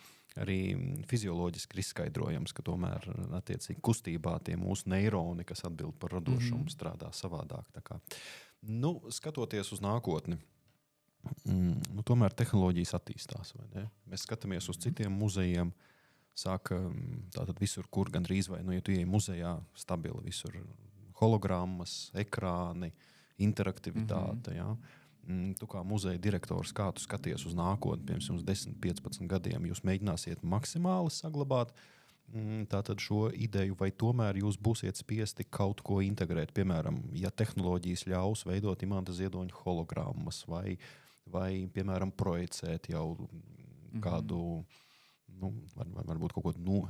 arī fizioloģiski izskaidrojams, ka tomēr attiecīgi kustībā tie mūsu neironi, kas atbild par radošumu, strādā savādāk. Tā kā, skatoties uz nākotni, tomēr tehnoloģijas attīstās. Vai ne? Mēs skatāmies uz citiem muzejiem, saka tātad visur, kur gandrīz vai, ja tu ieej muzejā, stabili visur hologrammas, ekrāni, interaktivitāte, jā. Tu kā muzeja direktors, kā tu skaties uz nākotni, piemēram, 10-15 gadiem, jūs mēģināsiet maksimāli saglabāt tātad šo ideju, vai tomēr jūs būsiet spiesti kaut ko integrēt, piemēram, ja tehnoloģijas ļaus veidot Imanta Ziedoņa hologrammas vai piemēram, projicēt jau kādu, varbūt kaut kādu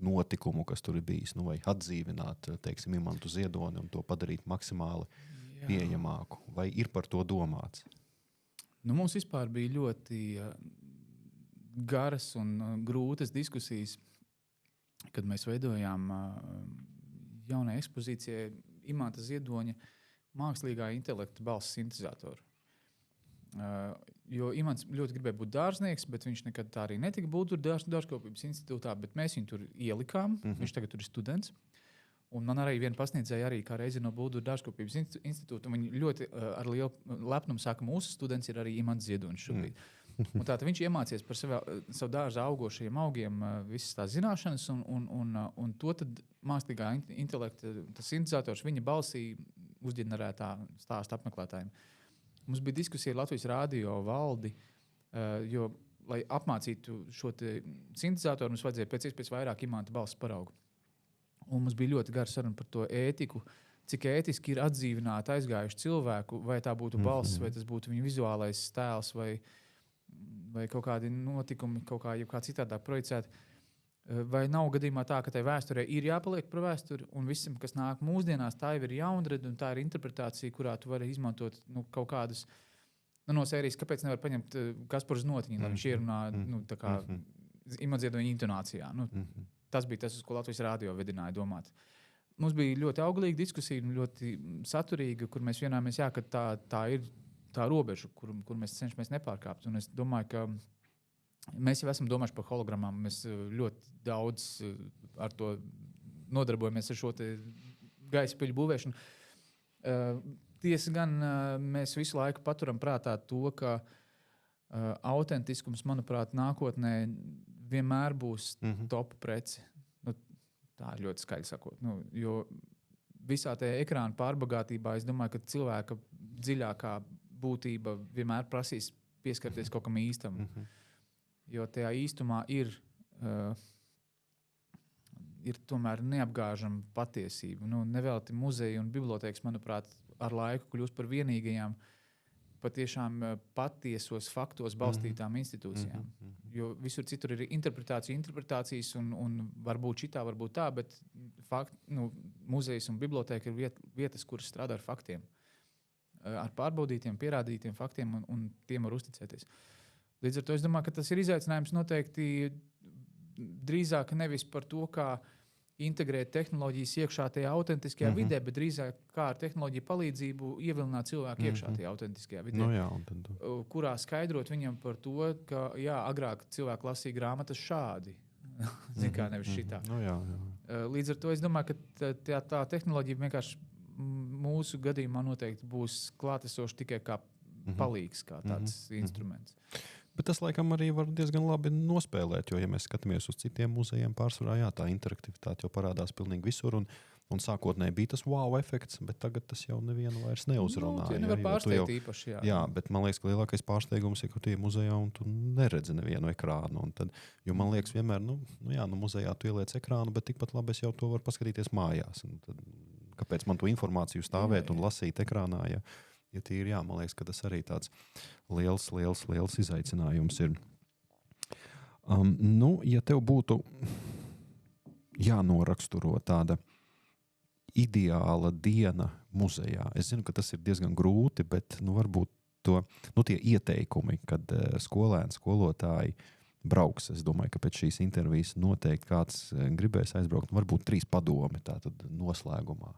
notikumu, kas tur ir bijis, vai atdzīvināt, teiksim, Imantu Ziedoni un to padarīt maksimāli pieejamāku. Vai ir par to domāts? Mums vispār bija ļoti garas un grūtas diskusijas, kad mēs veidojām jaunai ekspozīcijai Imanta Ziedoņa mākslīgā intelekta balss sintezatoru. Jo Imants ļoti gribēja būt dārznieks, bet viņš nekad tā arī netika būt tur dārzkopības institūtā, bet mēs viņu tur ielikām. Viņš tagad tur ir students. Un man arī viena pasniedzēja arī kā reizi no Būduru dārzkopības institūta. Viņi ļoti ar lielu lepnumu saka, mūsu students ir arī Imants Ziedonis šobrīd. Un tātad viņš iemācījās par savu dārza augošajiem augiem visas tās zināšanas, un to tad mākslīgā intelekta sintezators viņa balsī uzģenerētā stāsta apmeklētājiem. Mums bija diskusija ar Latvijas Rādio valdi, jo, lai apmācītu šo sintezatoru, mums vajadzēja pēc iespējas vairāk Imanta balss paraugu. Un mums bija ļoti gara saruna par to ētiku, cik ētiski ir atdzīvināt aizgājušu cilvēku, vai tā būtu balss, vai tas būtu viņa vizuālais tēls, vai kaut kādi notikumi, kaut kā citādāk projicēti. Vai nav gadījumā tā, ka tai vēsturē ir jāpaliek par vēsturi, un visam, kas nāk mūsdienās, tā jau ir jaunrada, un tā ir interpretācija, kurā tu vari izmantot kaut kādas no sērijas, kāpēc nevar paņemt Kasparu Znotiņu, lai viņš ierunā tā kā Imanta Ziedoņa intonācijā. Tas bija tas, uz ko Latvijas Rādio vedināja domāt. Mums bija ļoti auglīga diskusija, ļoti saturīga, kur mēs vienojāmies, ka tā ir tā robeža, kur mēs cenšamies nepārkāpt. Un es domāju, ka mēs jau esam domājuši par hologrammām. Mēs ļoti daudz ar to nodarbojamies ar šo gaisa piļu būvēšanu. Tiesa gan mēs visu laiku paturam prātā to, ka autentiskums, manuprāt, nākotnē vienmēr būs top preci. Tā ir ļoti skaļi sakot. Jo visā tajā ekrāna pārbagātībā es domāju, ka cilvēka dziļākā būtība vienmēr prasīs pieskarties kaut kam īstam. Jo tajā īstumā ir tomēr neapgāžama patiesība. Nevelti muzeji un bibliotēkas, manuprāt, ar laiku kļūst par vienīgajām patiešām patiesos faktos balstītām institūcijām. Jo visur citur ir interpretācijas un varbūt šitā, varbūt tā, bet muzejs un bibliotēka ir vietas, kuras strādā ar faktiem. Ar pārbaudītiem, pierādītiem faktiem un tiem var uzticēties. Līdz ar to es domāju, ka tas ir izaicinājums noteikti drīzāk nevis par to, kā integrēt tehnoloģijas iekšā tajā autentiskajā vidē, bet drīzāk kā ar tehnoloģiju palīdzību ievilināt cilvēku iekšā tajā autentiskajā vidē, kurā skaidrot viņam par to, ka agrāk cilvēki lasīja grāmatas šādi, kā nevis šitā. Līdz ar to es domāju, ka tā tehnoloģija vienkārši mūsu gadījumā noteikti būs klātesoša tikai kā palīgs, kā tāds instruments. Bet tas, laikam, arī var diezgan labi nospēlēt, jo, ja mēs skatāmies uz citiem muzejiem, pārsvarā, tā interaktivitāte jau parādās pilnīgi visur, un Un sākotnēji bija tas wow efekts, bet tagad tas jau nevienu vairs neuzrunā. Tie nevar pārsteigt īpaši. Jā, bet man liekas, ka lielākais pārsteigums ir, ka tu ej muzejā un tu neredzi nevienu ekrānu. Tad, jo man liekas, vienmēr, muzejā tu ieliec ekrānu, bet tikpat labi es jau to varu paskatīties mājās. Tad, kāpēc man to informāciju stāvēt un lasīt ekrānā? Ja tīri, jā, man liekas, ka tas arī tāds liels izaicinājums ir. Ja tev būtu jānoraksturo tāda ideāla diena muzejā. Es zinu, ka tas ir diezgan grūti, bet varbūt tie ieteikumi, kad skolēni, skolotāji brauks. Es domāju, ka pēc šīs intervijas noteikti kāds gribēs aizbraukt. Varbūt 3 padomi tātad noslēgumā.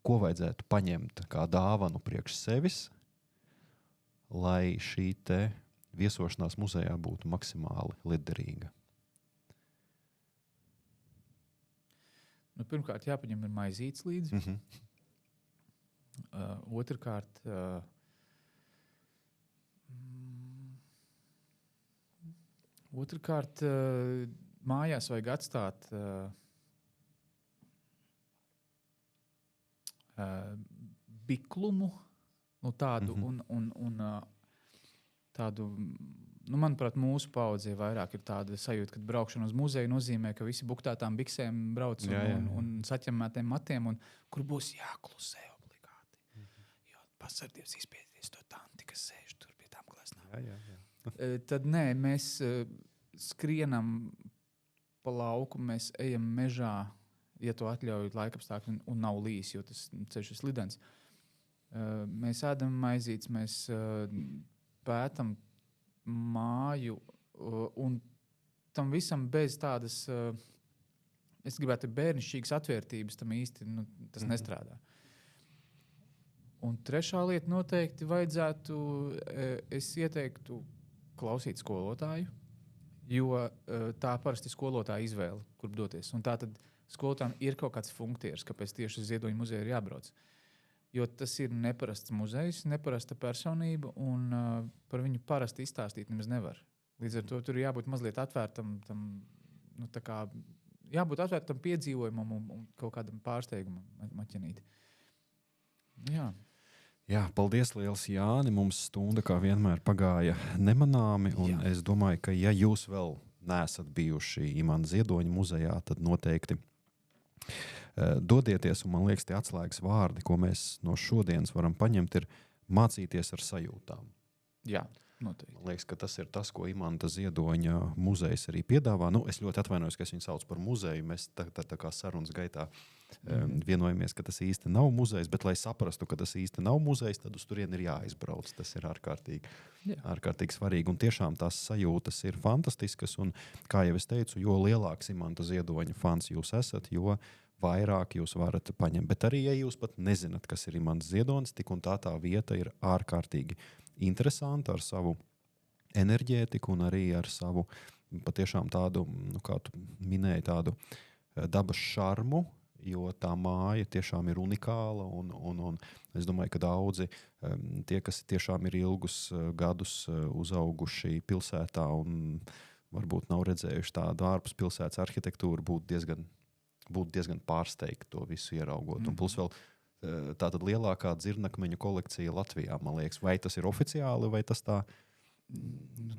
Ko vajadzētu paņemt kā dāvanu priekš sevis, lai šī te viesošanās muzejā būtu maksimāli lietderīga? Pirmkārt, jāpaņem ir maizītes līdzi. Otrkārt, mājās vajag atstāt biklumu, tādu un tādu. Manuprāt, mūsu paudzē vairāk ir tāda sajūta, ka braukšana uz muzeju nozīmē, ka visi buktātām biksēm brauc un saķemmētiem matiem, un kur būs jāklusē obligāti. Jo pasardies izpēties to tanti, kas sēž tur pie tām gleznām. Tad nē, mēs skrienam pa lauku, mēs ejam mežā, ja to atļauj laikapstākļi un nav līs, jo tas ceļš ir slidens. Mēs ēdam maizītes, mēs pētam māju un tam visam bez tādas, es gribētu bērnišķīgas atvērtības, tam īsti tas nestrādā. Un trešā lieta noteikti vajadzētu, es ieteiktu klausīt skolotāju, jo tā parasti skolotāja izvēle, kur doties. Un tā tad skolotājiem ir kaut kāds funktiers, kāpēc tieši uz Ziedoņu muzeju ir jābrauc. Jo tas ir neparasts muzejs, neparasta personība, un par viņu parasti izstāstīt nemaz nevar. Līdz ar to tur jābūt mazliet atvērtam, jābūt atvērtam piedzīvojumam un kaut kādam pārsteigumam maķenīti. Jā, paldies liels, Jāni. Mums stunda kā vienmēr pagāja nemanāmi, un es domāju, ka ja jūs vēl neesat bijuši Imanta Ziedoņa muzejā, tad noteikti dodieties, un man liekas, tie atslēgas vārdi, ko mēs no šodienas varam paņemt, ir mācīties ar sajūtām. Jā, noteikti. Man liekas, ka tas ir tas, ko Imanta Ziedoņa muzejs arī piedāvā. Es ļoti atvainojos, ka es viņu saucu par muzeju. Mēs tā kā sarunas gaitā vienojamies, ka tas īsti nav muzejs, bet, lai saprastu, ka tas īsti nav muzejs, tad uz turieni ir jāizbrauc. Tas ir ārkārtīgi svarīgi. Un tiešām tās sajūtas ir fantastiskas. Un, kā jau es teicu, jo lielāks Imanta Ziedoņa fans jūs esat, jo vairāk jūs varat paņemt. Bet arī, ja jūs pat nezināt, kas ir Imants Ziedonis, tik un tā vieta ir ārkārtīgi interesanta ar savu enerģētiku un arī ar savu patiešām tādu, kā tu minēji, tādu dabas šarmu, jo tā māja tiešām ir unikāla un es domāju, ka daudzi tie, kas tiešām ir ilgus gadus uzauguši pilsētā un varbūt nav redzējuši tādu ārpus pilsētas arhitektūru, būtu diezgan pārsteigti to visu ieraugot. Un plus vēl tātad lielākā dzirnakmeņu kolekcija Latvijā, man liekas. Vai tas ir oficiāli, vai tas tā?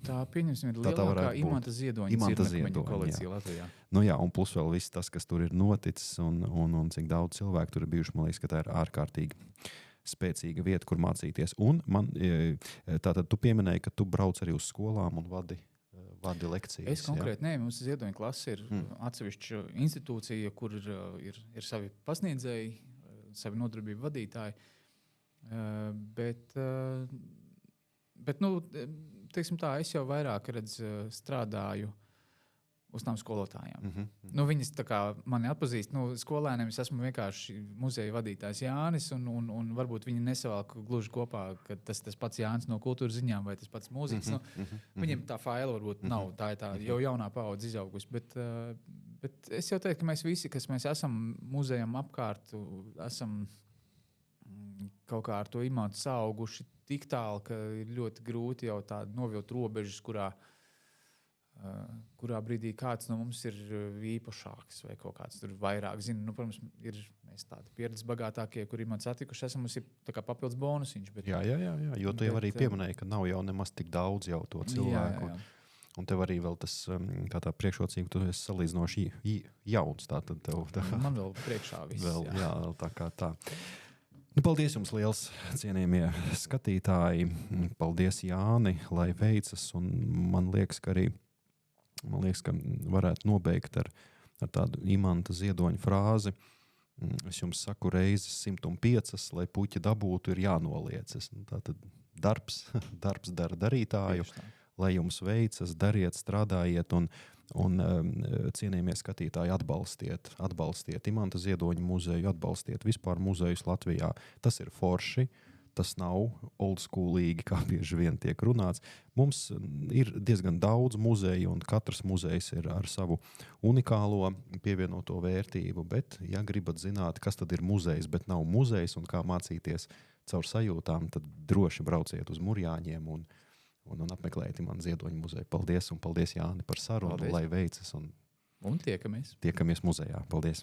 Tā pieņemsim, ir lielākā Imanta Ziedoņa dzirnakmeņu kolekcija Latvijā. Un plus vēl viss tas, kas tur ir noticis un cik daudz cilvēku tur ir bijuši, man liekas, ka tā ir ārkārtīgi spēcīga vieta, kur mācīties. Un tātad tu pieminēji, ka tu brauc arī uz skolām un vadi lekcijas. Es konkrēti, mums Ziedoņa klase ir atsevišķa institūcija, kur ir savi pasniedzēji, savi nodarbību vadītāji. Bet teiksim tā, es jau vairāk strādāju uz tām skolotājām. Viņas tā kā mani atpazīst. Skolēniem es esmu vienkārši muzeja vadītājs Jānis, un varbūt viņi nesavalk gluži kopā, ka tas pats Jānis no kultūras ziņām vai tas pats mūziķis. Viņiem tā faila varbūt nav. Tā ir tā jau jaunā paudze izaugusi. Bet es jau teiktu, ka mēs visi, kas mēs esam muzejam apkārt, esam kaut kā ar to Imantu sauguši tik tālu, ka ir ļoti grūti jau tādu novilkt robežas, kurā kurā brīdī kāds no mums ir īpašāks vai kaut kāds tur vairāk zina. Nu, protams, ir mēs tādi pieredzes bagātākie, kuri man satikuši, esam, mums ir tā kā papildus bonusiņš. Bet, Jā, jo tu jau arī pieminēji, ka nav jau nemaz tik daudz jau to cilvēku. Jā. Un tev arī vēl tas tā priekšrocība, tu esi salīdzinoši jauns. Tātad tev Man vēl priekšā viss. vēl tā kā tā. Nu, paldies jums liels, cienījamie skatītāji. Paldies, Jāni, lai veicas. Un man liekas, ka varētu nobeigt ar tādu Imanta Ziedoņa frāzi. Es jums saku reizes 105, lai puķi dabūtu, ir jānoliecas. Nu, tātad darbs dara darītāju. Lai jums veicas, dariet, strādājiet un cienījamie skatītāji atbalstiet Imanta Ziedoņa muzeju, atbalstiet vispār muzejus Latvijā. Tas ir forši, tas nav oldschoolīgi, kā bieži vien tiek runāts. Mums ir diezgan daudz muzeju un katrs muzejs ir ar savu unikālo pievienoto vērtību, bet ja gribat zināt, kas tad ir muzejs, bet nav muzejs un kā mācīties caur sajūtām, tad droši brauciet uz Murjāņiem un apmeklējiet Imanta Ziedoņa muzeju. Paldies, un paldies, Jāni, par sarunu, lai veicas. Un tiekamies. Tiekamies muzejā. Paldies!